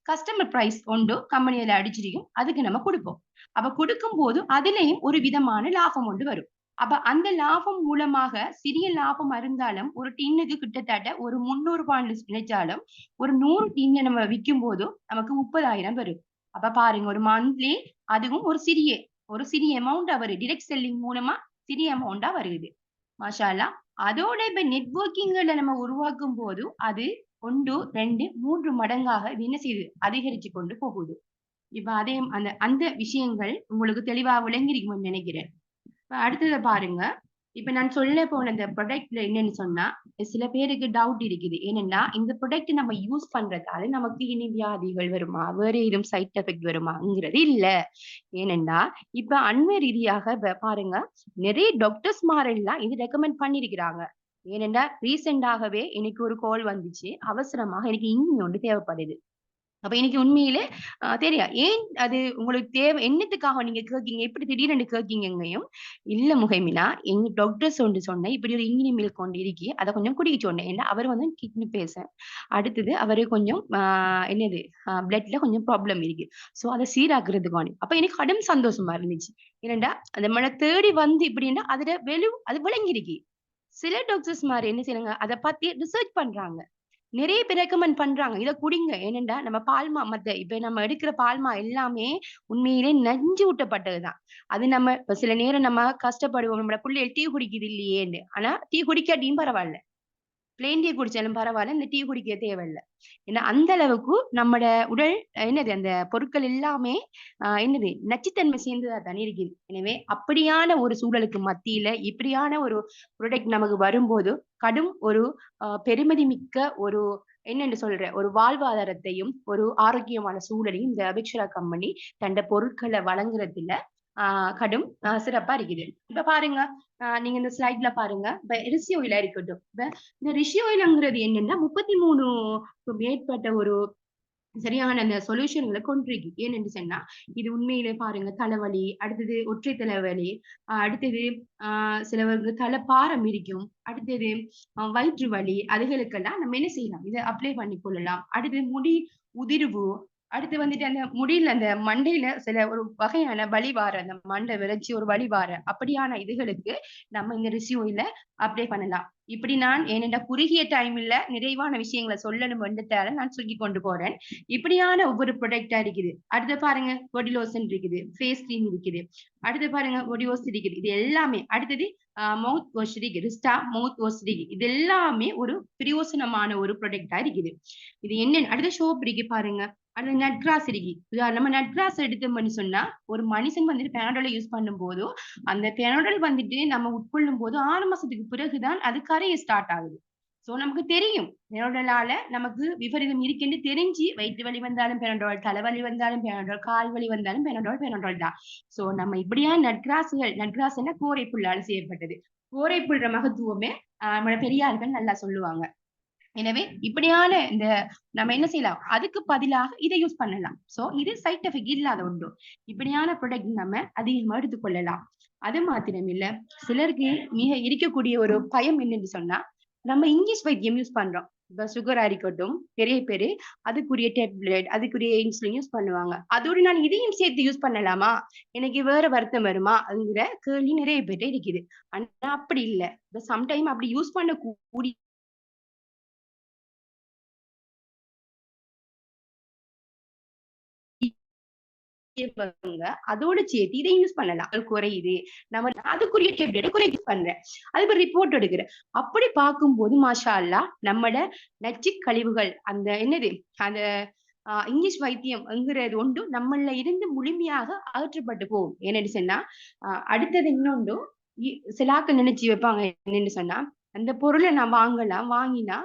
[SPEAKER 2] கஸ்டமர் பிரைஸ் உண்டு கம்பெனியில அடிச்சிருக்கும், அதுக்கு நம்ம கொடுப்போம். அப்ப கொடுக்கும் போது அதுலயும் ஒரு விதமான லாபம் ஒன்று வரும். அப்ப அந்த லாபம் மூலமாக சிறிய லாபம் இருந்தாலும் ஒரு டின்னுக்கு கிட்டத்தட்ட ஒரு 300 ரூபாய் நினைச்சாலும் ஒரு 100 டின்னை நம்ம விற்கும் போதும் நமக்கு 30,000 வரும். அப்ப பாருங்க, ஒரு மந்த்லி அதுவும் ஒரு சிறிய அமௌண்ட் வரும். டிரெக்ட் செல்லிங் மூலமா சிறிய அமௌண்டா வருது. மாஷா அல்லாஹ். அதோட இப்ப நெட்வொர்க்கிங்ல நம்ம உருவாக்கும் போது அது 1, 2, 3 மடங்காக இது என்ன செய்யுது, அதிகரிச்சு கொண்டு போகுது. இப்ப அதே அந்த அந்த விஷயங்கள் உங்களுக்கு தெளிவா விளங்கியிருக்கும்னு நினைக்கிறேன். இப்ப அடுத்தத பாருங்க. இப்ப நான் சொல்ல போன இந்த ப்ராடக்ட்ல என்னன்னு சொன்னா, சில பேருக்கு டவுட் இருக்குது. ஏனென்னா, இந்த ப்ராடக்ட் நம்ம யூஸ் பண்றதால நமக்கு இனி வியாதிகள் வருமா? வேற ஏதும் சைட் எஃபெக்ட் வருமாங்கிறது இல்ல. ஏனென்னா, இப்ப அண்மை ரீதியாக பாருங்க, நிறைய டாக்டர்ஸ்மாரெல்லாம் இது ரெக்கமெண்ட் பண்ணியிருக்கிறாங்க. ஏனென்றா, ரீசென்ட்டாகவே எனக்கு ஒரு கால் வந்துச்சு. அவசரமாக எனக்கு இன்ஜின் ஒன்று தேவைப்படுது. அப்ப எனக்கு உண்மையிலே தெரியும். ஏன் அது உங்களுக்கு தேவை, என்னத்துக்காக நீங்க கேட்கீங்க? எப்படி திடீரென்று கேட்கீங்கங்கயும், இல்ல முஹைமினா, எங்க டாக்டர்ஸ் ஒன்று சொன்னேன். இப்படி ஒரு இங்கினி மில்க் ஒன்று இருக்கு. அத கொஞ்சம் குடிக்க சொன்னேன். ஏன்னா, அவர் வந்து கிட்னி பேஷண்ட். அடுத்தது அவரு கொஞ்சம் என்னது பிளட்ல கொஞ்சம் ப்ராப்ளம் இருக்கு. சோ அத சீராக்குறதுக்காண்டி. அப்ப எனக்கு கடும் சந்தோஷமா இருந்துச்சு. ஏனென்டா, அந்த நம்மள தேடி வந்து இப்படின்னா, அதுல அது விளங்கிருக்கு. சில டாக்டர்ஸ்மார் என்ன செய்றாங்க, அத பத்தி ரிசர்ச் பண்றாங்க. நிறைய பேர் ரெக்கமெண்ட் பண்றாங்க. இத குடிங்க. ஏனென்டா, நம்ம பால்மா இப்ப நம்ம எடுக்கிற பால்மா எல்லாமே உண்மையிலே நஞ்சு ஊட்டப்பட்டதுதான். அது நம்ம இப்ப சில நேரம் நம்ம கஷ்டப்படுவோம். நம்மோட புள்ளைகள் டீ குடிக்குது இல்லையேன்னு. ஆனா டீ குடிக்காட்டியும் பரவால்ல. பிளெயின் டீ குடிச்சாலும் பரவால்ல. இந்த டீ குடிக்க தேவையில்ல. ஏன்னா, அந்த அளவுக்கு நம்மட உடல் என்னது அந்த பொருட்கள் எல்லாமே என்னது நச்சுத்தன்மை சேர்ந்ததா தானே இருக்குது. எனவே, அப்படியான ஒரு சூழலுக்கு மத்தியில இப்படியான ஒரு ப்ராடக்ட் நமக்கு வரும்போது, கடும் ஒரு பெருமதி மிக்க ஒரு என்னன்னு சொல்ற ஒரு வாழ்வாதாரத்தையும், ஒரு ஆரோக்கியமான சூழலையும் இந்த அபிக்ஷரா கம்பெனி தன்ட பொருட்கள வழங்குறதுல கடும் சிறப்பா இருக்குது. இப்ப பாருங்க, நீங்க இந்த ஸ்லைட்ல பாருங்க. இப்ப ரிஷி ஆயிலா இருக்கட்டும். இப்ப இந்த ரிஷி ஆயில்ங்கிறது என்னன்னா 33க்கும் மேற்பட்ட ஒரு சரியான அந்த சொல்யூஷன்கள கொண்டிருக்கு. ஏனென்று சொன்னா, இது உண்மையிலே பாருங்க தலைவலி, அடுத்தது ஒற்றை தலைவலி, அடுத்தது சிலவருக்கு தலைப்பாரம் இருக்கும். அடுத்தது வயிற்று வலி, அதுகளுக்கெல்லாம் நம்ம என்ன செய்யலாம்? இத அப்ளை பண்ணிக் கொள்ளலாம். அடுத்து முடி உதிர்வு, அடுத்து வந்துட்டு அந்த முடியில அந்த மண்டையில சில ஒரு வகையான வலி வார, அந்த மண்டை விரைச்சு ஒரு வலி வார, அப்படியான இதுகளுக்கு நம்ம இந்த ரிஷி ஆயில அப்ளை பண்ணலாம். இப்படி நான் ஏனென்றால் குறுகிய டைம்ல நிறைவான விஷயங்கள சொல்லணும் வந்துட்டால நான் சுருக்கிக் கொண்டு போறேன். இப்படியான ஒவ்வொரு ப்ராடக்ட்டா இருக்குது. அடுத்து பாருங்க, பாடி லோஷன் இருக்குது, ஃபேஸ் கிரீம் இருக்குது. அடுத்து பாருங்க, பாடி வாஷ் இருக்குது. இது எல்லாமே அடுத்தது மவுத் வாஷ் இருக்கு, ரிஸ்டா மவுத் வாஷ் இருக்கு. இது எல்லாமே ஒரு பிரயோசனமான ஒரு ப்ராடக்ட்டா இருக்குது. இது என்னன்னு அடுத்த சோப் இருக்கு பாருங்க. அடுத்து நட் கிராஸ் இருக்கு. நம்ம நட் கிராஸ் எடுத்தோம்னு சொன்னா, ஒரு மனுஷன் வந்துட்டு பேனடோல யூஸ் பண்ணும்போது, அந்த பெனடோல் வந்துட்டு நம்ம உட்கொள்ளும் போது 6 மாசத்துக்கு பிறகுதான் அது கரைய ஸ்டார்ட் ஆகுது. சோ நமக்கு தெரியும். பெனடோலால நமக்கு விபரீதம் இருக்குன்னு தெரிஞ்சு வயிற்று வலி வந்தாலும் பெனடோல், தலைவலி வந்தாலும் பெனடோல், கால் வலி வந்தாலும் பெனடோல் தான். சோ நம்ம இப்படியா நட்கிராஸ்ன்னா கோரைப்புல்லால செய்யப்பட்டது. கோரைப்புல்ற மகத்துவமே நம்ம பெரியார்கள் நல்லா சொல்லுவாங்க. எனவே இப்படியான இந்த நம்ம என்ன செய்யலாம், அதுக்கு பதிலாக இதை யூஸ் பண்ணலாம். சோ இது சைட் எஃபெக்ட் இல்லாத ஒன்று. இப்படியான ப்ராடக்ட் நம்ம அதிகமா எடுத்துக்கொள்ளலாம். அது மாத்திரம் இல்ல, சிலருக்கு மிக இருக்கக்கூடிய ஒரு பயம் என்னன்னு சொன்னா, நம்ம இங்கிலீஷ் வைத்தியம் யூஸ் பண்றோம். இப்ப சுகரா இருக்கட்டும், பெரிய பேரு அதுக்குரிய டேப்லெட், அதுக்குரிய இன்சுலின் யூஸ் பண்ணுவாங்க. அதோட நான் இதையும் சேர்த்து யூஸ் பண்ணலாமா, எனக்கு வேற வருத்தம் வருமா அப்படிங்கிற கேள்வி நிறைய பேர்ட்ட இருக்குது. ஆனா அப்படி இல்ல. இப்ப சம்டைம் அப்படி யூஸ் பண்ண கூடிய அதோட சேர்த்து இதை யூஸ் பண்ணலாம். அது குறையுது, நம்ம அதுக்குரிய டேப்லெட் குறைக்க பண்றேன், அது ரிப்போர்ட் எடுக்கிறேன். அப்படி பார்க்கும்போது மாஷா அல்லாஹ் நம்மட நச்சு கழிவுகள் அந்த என்னது அந்த இங்கிலீஷ் வைத்தியம்ங்கிறது ஒன்று நம்மள இருந்து முழுமையாக அகற்றப்பட்டு போகும். என்னன்னு சொன்னா அடுத்தது இன்னொன்று சிலாக்கள் நினைச்சு வைப்பாங்க என்னன்னு சொன்னா, அந்த பொருளை நான் வாங்கலாம், வாங்கினா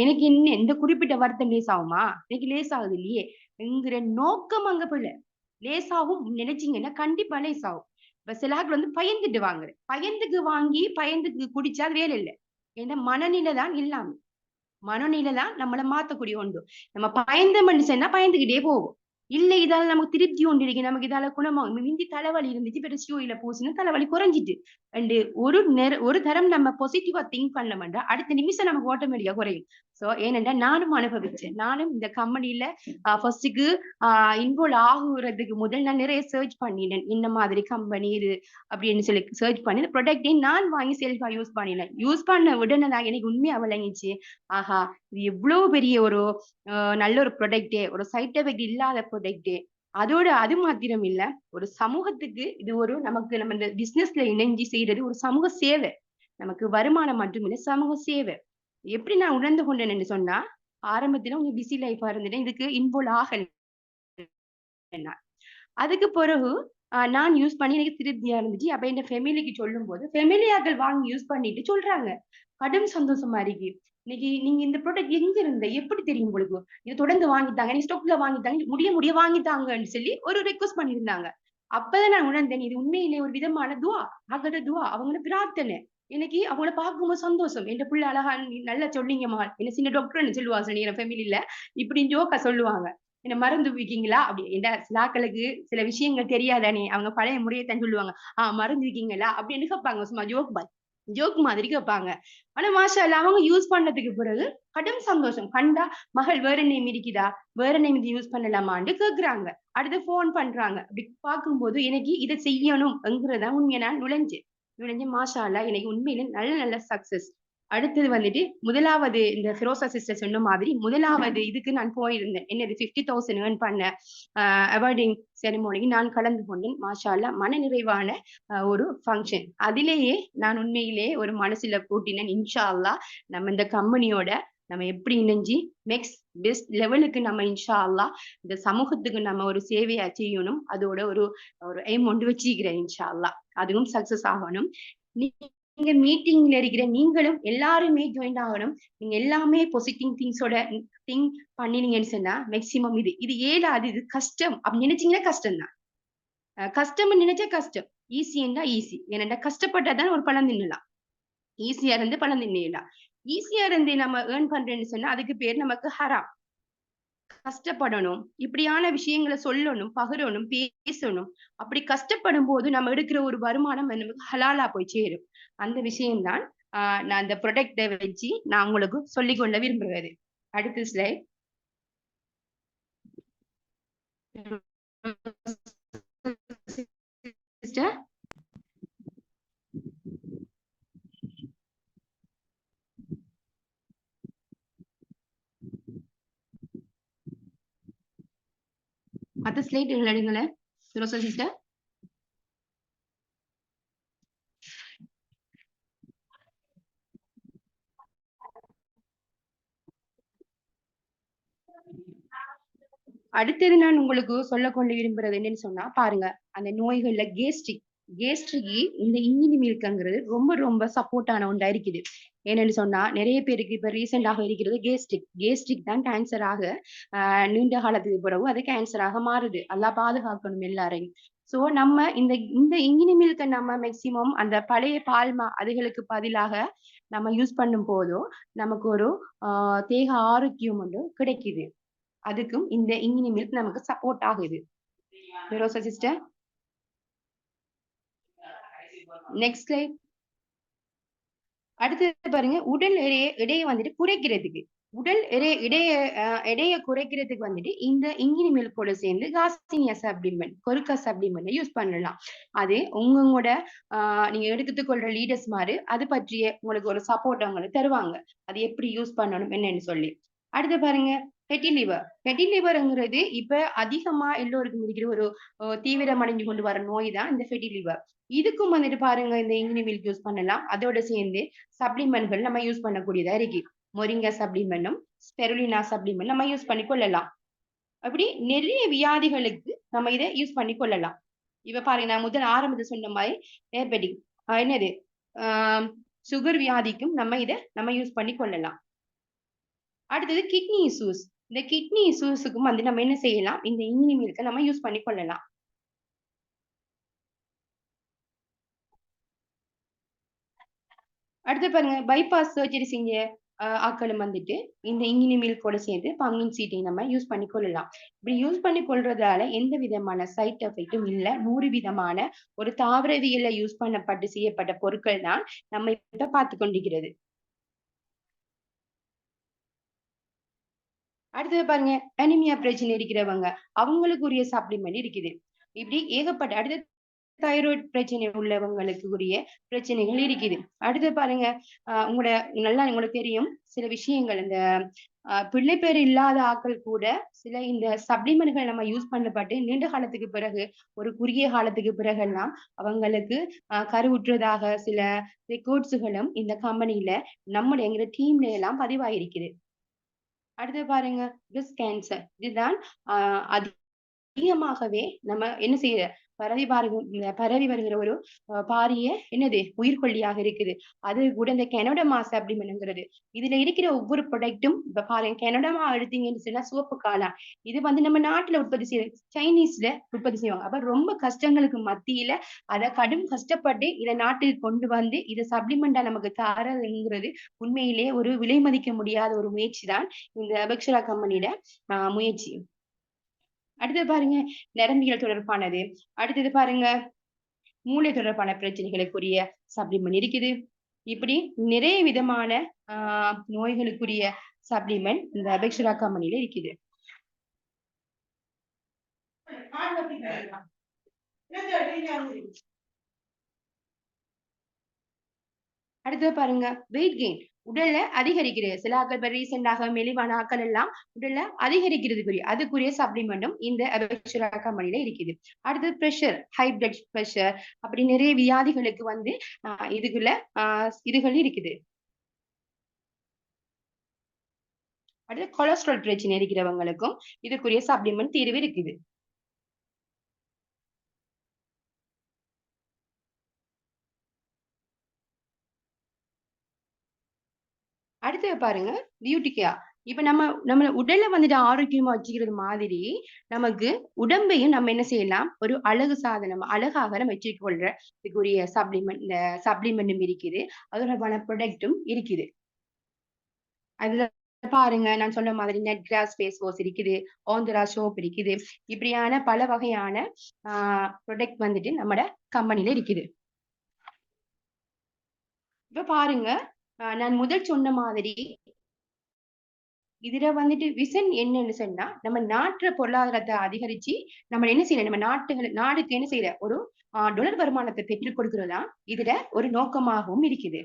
[SPEAKER 2] எனக்கு என்ன எந்த குறிப்பிட்ட வருத்தம் லேஸ் ஆகுமா, எனக்கு லேஸ் ஆகுது இல்லையே என்கிற நோக்கம் அங்க போல. லேசாவும் நினைச்சீங்கன்னா கண்டிப்பா லேஸ் ஆகும். இப்ப சிலாக்கள் பயந்துட்டு வாங்குறேன், பயந்துக்கு வாங்கி பயந்துக்கு குடிச்சா அது வேலை இல்லை. ஏன்னா மனநிலை தான் இல்லாம, மனநிலை தான் நம்மள மாத்தக்கூடிய ஒன்று. நம்ம பயந்த மனுஷன்னா பயந்துகிட்டே போவோம். இல்ல இதால நமக்கு திருப்தி ஒன்று இருக்கு, நமக்கு இதால குணமாகும். மிந்தி தலைவலி இருந்துச்சு, இப்ப சியோயில பூசினா தலைவலி குறைஞ்சிட்டு. அண்ட் ஒரு தரம் நம்ம பாசிட்டிவா திங்க் பண்ணோம்னா அடுத்த நிமிஷம் நமக்கு ஆட்டோமேட்டிக்கா குறையும். சோ ஏனென்றா நானும் அனுபவிச்சேன். நானும் இந்த கம்பெனில ஃபர்ஸ்டுக்கு இன்வால்வ் ஆகுறதுக்கு முதல் நான் நிறைய சர்ச் பண்ணினேன். என்ன மாதிரி கம்பெனி இது அப்படின்னு சொல்லி சர்ச் பண்ணி இந்த ப்ராடக்டை நான் வாங்கி செல்ஃபா யூஸ் பண்ணினேன். யூஸ் பண்ண உடனே தான் எனக்கு உண்மையா விளங்கிச்சு, ஆஹா இது எவ்வளவு பெரிய ஒரு நல்ல ஒரு ப்ராடக்ட், ஒரு சைட் எஃபெக்ட் இல்லாத ப்ராடக்ட். அதோட அது மாத்திரம் இல்ல, ஒரு சமூகத்துக்கு இது ஒரு நமக்கு நம்ம இந்த பிசினஸ்ல இணைஞ்சு செய்யறது ஒரு சமூக சேவை. நமக்கு வருமானம் மட்டுமில்ல, சமூக சேவை. எப்படி நான் உணர்ந்து கொண்டேன்னு சொன்னா, ஆரம்பத்துல கொஞ்சம் பிஸி லைஃபா இருந்துட்டேன், இதுக்கு இன்வால்வ் ஆகல. அதுக்கு பிறகு நான் யூஸ் பண்ணி எனக்கு திருப்தியா இருந்துச்சு. அப்ப என் ஃபேமிலிக்கு சொல்லும் போது ஃபேமிலியாக்கள் வாங்கி யூஸ் பண்ணிட்டு சொல்றாங்க, கடும் சந்தோஷமா இருக்கு. இன்னைக்கு நீங்க இந்த ப்ராடக்ட் எங்க இருந்த, எப்படி தெரியும் உங்களுக்கு, இது தொடர்ந்து வாங்கித்தாங்க, நீ ஸ்டாக்ல வாங்கித்தாங்க, முடிய வாங்கித்தாங்கன்னு சொல்லி ஒரு ரெக்வஸ்ட் பண்ணியிருந்தாங்க. அப்பதான் நான் உணர்ந்தேன், இது உண்மையிலே ஒரு விதமான துவா, ஆகத துவா, அவங்களோட பிரார்த்தனை. எனக்கு அவங்கள பார்க்கும்போது சந்தோஷம். என் புள்ள அழகா நீ நல்லா சொன்னீங்கம்மா, என்ன சின்ன டாக்டர்ன்னு சொல்லுவாங்க என் ஃபேமிலில, இப்படி ஜோக்கா சொல்லுவாங்க. என்ன மறந்து இருக்கீங்களா அப்படி இந்த சிலாக்களுக்கு சில விஷயங்கள் தெரியாதானே, அவங்க பழைய முறையத்தான் சொல்லுவாங்க. மறந்து இருக்கீங்களா அப்படின்னு கேட்பாங்க, சும்மா ஜோக் மாதிரி கேட்பாங்க. ஆனா மாஷா அல்லாஹ் அவங்க யூஸ் பண்ணதுக்கு பிறகு கடும் சந்தோஷம். கண்டா மகள் வேற நேம் இருக்குதா, வேற நேம் இது யூஸ் பண்ணலாமான்னு கேக்குறாங்க. அடுத்து போன் பண்றாங்க. அப்படி பார்க்கும்போது எனக்கு இதை செய்யணும்ங்கிறதா உண்மையை நான் நுழைஞ்சு மாஷா அல்லாஹ் எனக்கு உண்மையில நல்ல நல்ல சக்சஸ். அடுத்தது முதலாவது இந்த ஃபிரோசா சிஸ்டர் சொன்ன மாதிரி முதலாவது இதுக்கு நான் போயிருந்தேன். என்னது 50,000 ஏர்ன் பண்ண அவார்டிங் செரிமோனிக்கு நான் கலந்து கொண்டேன். மாஷா அல்லாஹ் மன நிறைவான ஒரு ஃபங்க்ஷன். அதிலேயே நான் உண்மையிலே ஒரு மனசுல கூட்டினேன், இன்ஷா அல்லாஹ் நம்ம இந்த கம்பெனியோட நம்ம எப்படி இணைஞ்சு நெக்ஸ்ட் பெஸ்ட் லெவலுக்கு நம்ம இன்ஷா அல்லாஹ் இந்த சமூகத்துக்கு நம்ம ஒரு சேவையா செய்யணும். அதோட ஒரு ஒரு எய்ம் ஒன்று வச்சிருக்கிறேன். இன்ஷா அல்லாஹ் அதுவும் சக்சஸ் ஆகணும். நீங்க மீட்டிங்ல இருக்கிற நீங்களும் எல்லாருமே ஜாயின் ஆகணும். நீங்க எல்லாமே பாசிட்டிவ் திங்ஸோட திங்க் பண்ணினீங்கன்னு சொன்னா மேக்சிமம் இது ஏலாது, இது கஷ்டம் அப்படின்னு நினைச்சீங்கன்னா கஷ்டம் தான். கஷ்டம் நினைச்சா கஷ்டம், ஈஸின்னா ஈஸி. ஏன்னா கஷ்டப்பட்டாதான் ஒரு பணம் தின்னலாம், ஈஸியா இருந்து பணம் தின்னலாம். ஈஸியா இருந்து நம்ம ஏர்ன் பண்றேன்னு சொன்னா அதுக்கு பேர் நமக்கு ஹராம். கஷ்டப்படணும், இப்படியான விஷயங்களை சொல்லணும், பகிரணும், பேசணும். அப்படி கஷ்டப்படும் போது நம்ம எடுக்கிற ஒரு வருமானம் நமக்கு ஹலாலா போய் சேரும். அந்த விஷயம்தான் நான் இந்த ப்ராடக்ட வச்சு நான் உங்களுக்கு சொல்லிக்கொள்ள விரும்புகிறது. அடுத்த ஸ்லைட். சிஸ்டர் மத்த ஸ்லைட் எடுங்களேன் ரோசா சிஸ்டர். அடுத்தது நான் உங்களுக்கு சொல்ல கொண்டு விரும்புறது என்னன்னு சொன்னா, பாருங்க அந்த நோய்கள்ல கேஸ்ட்ரிக் இந்த இஞ்சினி மில்க்ங்கிறது ரொம்ப ரொம்ப சப்போர்ட்டான ஒன்றா இருக்குது. ஏன்னு சொன்னா நிறைய பேருக்கு இப்ப ரீசெண்டாக இருக்கிறது கேஸ்ட்ரிக் தான் கேன்சராக நீண்ட காலத்துக்கு பிறகு அது கேன்சராக மாறுது. அல்லாஹ் பாதுகாக்கணும் எல்லாரையும். சோ நம்ம இந்த இங்கினி மில்க நம்ம மேக்சிமம் அந்த பழைய பால்மா அதுகளுக்கு பதிலாக நம்ம யூஸ் பண்ணும் போதும் நமக்கு ஒரு தேக ஆரோக்கியம் ஒன்று கிடைக்குது. அதுக்கும் இந்த இங்கினி மில்க் நமக்கு சப்போர்ட் ஆகுது. ஃபெரோசா சிஸ்டர், நெக்ஸ்ட் ஸ்லைட். அடுத்தது பாருங்க, உடல் எடையை வந்துட்டு குறைக்கிறதுக்கு, உடல் எடையை குறைக்கிறதுக்கு வந்துட்டு இந்த இங்கினி மில்கோட சேர்ந்து காசினியா சப்ளிமெண்ட், கொருக்கா சப்ளிமெண்ட் யூஸ் பண்ணலாம். அது உங்களோட நீங்க எடுத்துக்கொள்ற லீடர்ஸ் மாதிரி அது பற்றிய உங்களுக்கு ஒரு சப்போர்ட் அவங்களுக்கு தருவாங்க, அது எப்படி யூஸ் பண்ணணும் என்னன்னு சொல்லி. அடுத்து பாருங்க, ஃபெட்டி லிவர். ஃபெட்டி லிவர்ங்கிறது இப்ப அதிகமா எல்லோருக்கும் இருக்கிற ஒரு தீவிரம் அடைஞ்சு கொண்டு வர நோய் தான் இந்த ஃபெட்டி லிவர். இதுக்கும் வந்துட்டு பாருங்க இந்த இங்கினி மில்க் யூஸ் பண்ணலாம். அதோட சேர்ந்து சப்ளிமெண்ட்கள் நம்ம யூஸ் பண்ணக்கூடியதா இருக்கு. மொரிங்கா சப்ளிமெண்ட்டும் ஸ்பெருலினா சப்ளிமெண்ட் நம்ம யூஸ் பண்ணி கொள்ளலாம். அப்படி நிறைய வியாதிகளுக்கு நம்ம இதை யூஸ் பண்ணி கொள்ளலாம். இப்ப பாருங்க, நான் முதல் ஆரம்பத்தில் சொன்ன மாதிரி டயபெட்டிக் என்னது சுகர் வியாதிக்கும் நம்ம யூஸ் பண்ணி கொள்ளலாம். அடுத்தது கிட்னி இஷ்யூஸ். இந்த கிட்னி இஷ்யூஸுக்கும் வந்து நம்ம என்ன செய்யலாம், இந்த இங்கினி மில்கை நம்ம யூஸ் பண்ணி கொள்ளலாம். அடுத்து பாருங்க, பைபாஸ் சர்ஜரி செஞ்ச ஆக்களும் வந்துட்டு இந்த இங்கினி மில்கோட சேர்ந்து பங்கின் சீட்டையும் நம்ம யூஸ் பண்ணி கொள்ளலாம். இப்படி யூஸ் பண்ணி கொள்றதால எந்த விதமான சைட் எஃபெக்டும் இல்ல. 100 விதமான ஒரு தாவரவியல்ல யூஸ் பண்ணப்பட்டு செய்யப்பட்ட பொருட்கள் தான் நம்ம இப்ப பார்த்து கொண்டிருக்கிறது. அடுத்தது பாருங்க, அனிமியா பிரச்சனை இருக்கிறவங்க அவங்களுக்குரிய சப்ளிமெண்ட் இருக்குது. இப்படி ஏகப்பட்ட அடுத்த தைராய்டு பிரச்சனை உள்ளவங்களுக்கு உரிய பிரச்சனைகள் இருக்குது. அடுத்து பாருங்க, உங்களுக்கு தெரியும் சில விஷயங்கள், இந்த பிள்ளை பேர் இல்லாத ஆட்கள் கூட சில இந்த சப்ளிமெண்ட்கள் நம்ம யூஸ் பண்ணப்பட்டு நீண்ட காலத்துக்கு பிறகு, ஒரு குறுகிய காலத்துக்கு பிறகெல்லாம் அவங்களுக்கு கருவுற்றதாக சில ரெக்கார்ட்ஸுகளும் இந்த கம்பெனில எங்க டீம்ல எல்லாம் பதிவாயிருக்குது. அடுத்து பாருங்க, பிரஸ்ட் கேன்சர். இதுதான் அதிகமாகவே நம்ம என்ன செய்ய பரவி வருகிற ஒரு பாரிய உயிர்கொல்லியாக இருக்குது. அது கூட இந்த கனடமா சப்ளிமெண்ட்ங்கிறது, இதுல இருக்கிற ஒவ்வொரு ப்ராடக்ட்டும் இப்ப பாருங்க, கனடமா எடுத்தீங்கன்னு சொன்னா சிவப்பு காளான், இது வந்து நம்ம நாட்டுல உற்பத்தி செய்ய சைனீஸ்ல உற்பத்தி செய்வாங்க. அப்ப ரொம்ப கஷ்டங்களுக்கு மத்தியில அதை கடும் கஷ்டப்பட்டு இதை நாட்டுக்கு கொண்டு வந்து இதை சப்ளிமெண்டா நமக்கு தரதுங்கிறது உண்மையிலே ஒரு விலை மதிக்க முடியாத ஒரு முயற்சி தான் இந்த அபெக்ஷரா கம்பெனியோட முயற்சி. அடுத்தது பாருங்க, நரம்பியல் தொடர்பானது. அடுத்தது பாருங்க, மூளை தொடர்பான பிரச்சனைகளுக்குரிய சப்ளிமெண்ட் இருக்குது. இப்படி நிறைய விதமான நோய்களுக்குரிய சப்ளிமெண்ட் இந்த அபெக்ஷரா கம்பெனில இருக்குது. அடுத்தது பாருங்க, வெயிட் கெயின், உடல்ல அதிகரிக்கிறது. சில ஆக்கள் ரீசெண்டாக மெலிவான ஆக்கள் எல்லாம் உடல்ல அதிகரிக்கிறதுக்குரிய அதுக்குரிய சப்ளிமெண்ட்டும் இந்த அபெக்ஷரா கம்பெனில இருக்குது. அடுத்தது பிரஷர், ஹை பிளட் பிரஷர், அப்படி நிறைய வியாதிகளுக்கு வந்து இதுகள் இருக்குது. அடுத்து கொலஸ்ட்ரால் பிரச்சனை இருக்கிறவங்களுக்கும் இதுக்குரிய சப்ளிமெண்ட் தீர்வு இருக்குது. அடுத்தது பாருங்க, பியூட்டி கேர். இப்ப நம்ம உடலை வந்துட்டு ஆரோக்கியமா வச்சுக்கிறது மாதிரி நமக்கு உடம்பையும் நம்ம என்ன செய்யலாம், ஒரு அழகு சாதனம் அழகாக நம்ம வச்சுக்கொள்ற இதுக்குரிய சப்ளிமெண்ட், இந்த சப்ளிமெண்ட்டும் இருக்குது. அதோட ப்ராடக்ட்டும் இருக்குது. அதுல பாருங்க, நான் சொன்ன மாதிரி நெட் கிராஸ் ஃபேஸ் வாஷ் இருக்குது, ஆந்திரா சோப் இருக்குது. இப்படியான பல வகையான ப்ராடக்ட் வந்துட்டு நம்மட கம்பெனில இருக்குது. இப்ப பாருங்க, நான் முதல் சொன்ன மாதிரி இதுல வந்துட்டு விசன் என்னன்னு சொன்னா, நம்ம நாட்டு பொருளாதாரத்தை அதிகரிச்சு நம்ம என்ன செய்யல, நம்ம நாடுக்கு என்ன செய்யற ஒரு டொலர் வருமானத்தை பெற்றுக் கொடுக்கிறதா இதுல ஒரு நோக்கமாகவும் இருக்குது.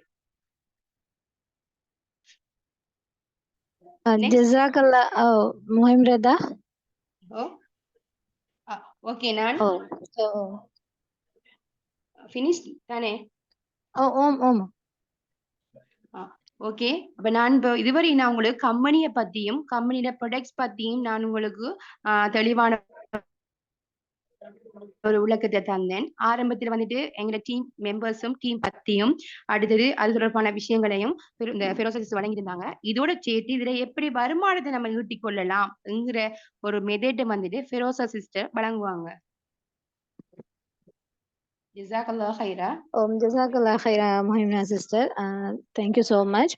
[SPEAKER 1] ஜஸாக்கல்லாஹ் முஹம்மதா.
[SPEAKER 2] ஓகே, நான் ஃபினிஷ் தானே? ஓகே, அப்ப நான் இதுவரை நான் உங்களுக்கு கம்பெனியை பத்தியும் கம்பெனியோட ப்ராடக்ட்ஸ் பத்தியும் நான் உங்களுக்கு தெளிவான ஒரு விளக்கத்தை தந்தேன். ஆரம்பத்துல வந்துட்டு எங்க டீம் மெம்பர்ஸும் டீம் பத்தியும், அடுத்தது அது தொடர்பான விஷயங்களையும் இந்த ஃபெரோசா வழங்கியிருந்தாங்க. இதோட சேர்த்து இதுல எப்படி வருமானத்தை நம்ம ஈட்டிக் கொள்ளலாம்ங்கிற ஒரு மெத்தேட்டை வந்துட்டு ஃபெரோசா சிஸ்டர் வழங்குவாங்க. ஜஸாக்கல்லாஹ் ஹைரா.
[SPEAKER 1] ஜஸாக்கல்லாஹ் ஹைரா Muhimna sister. Thank you so much.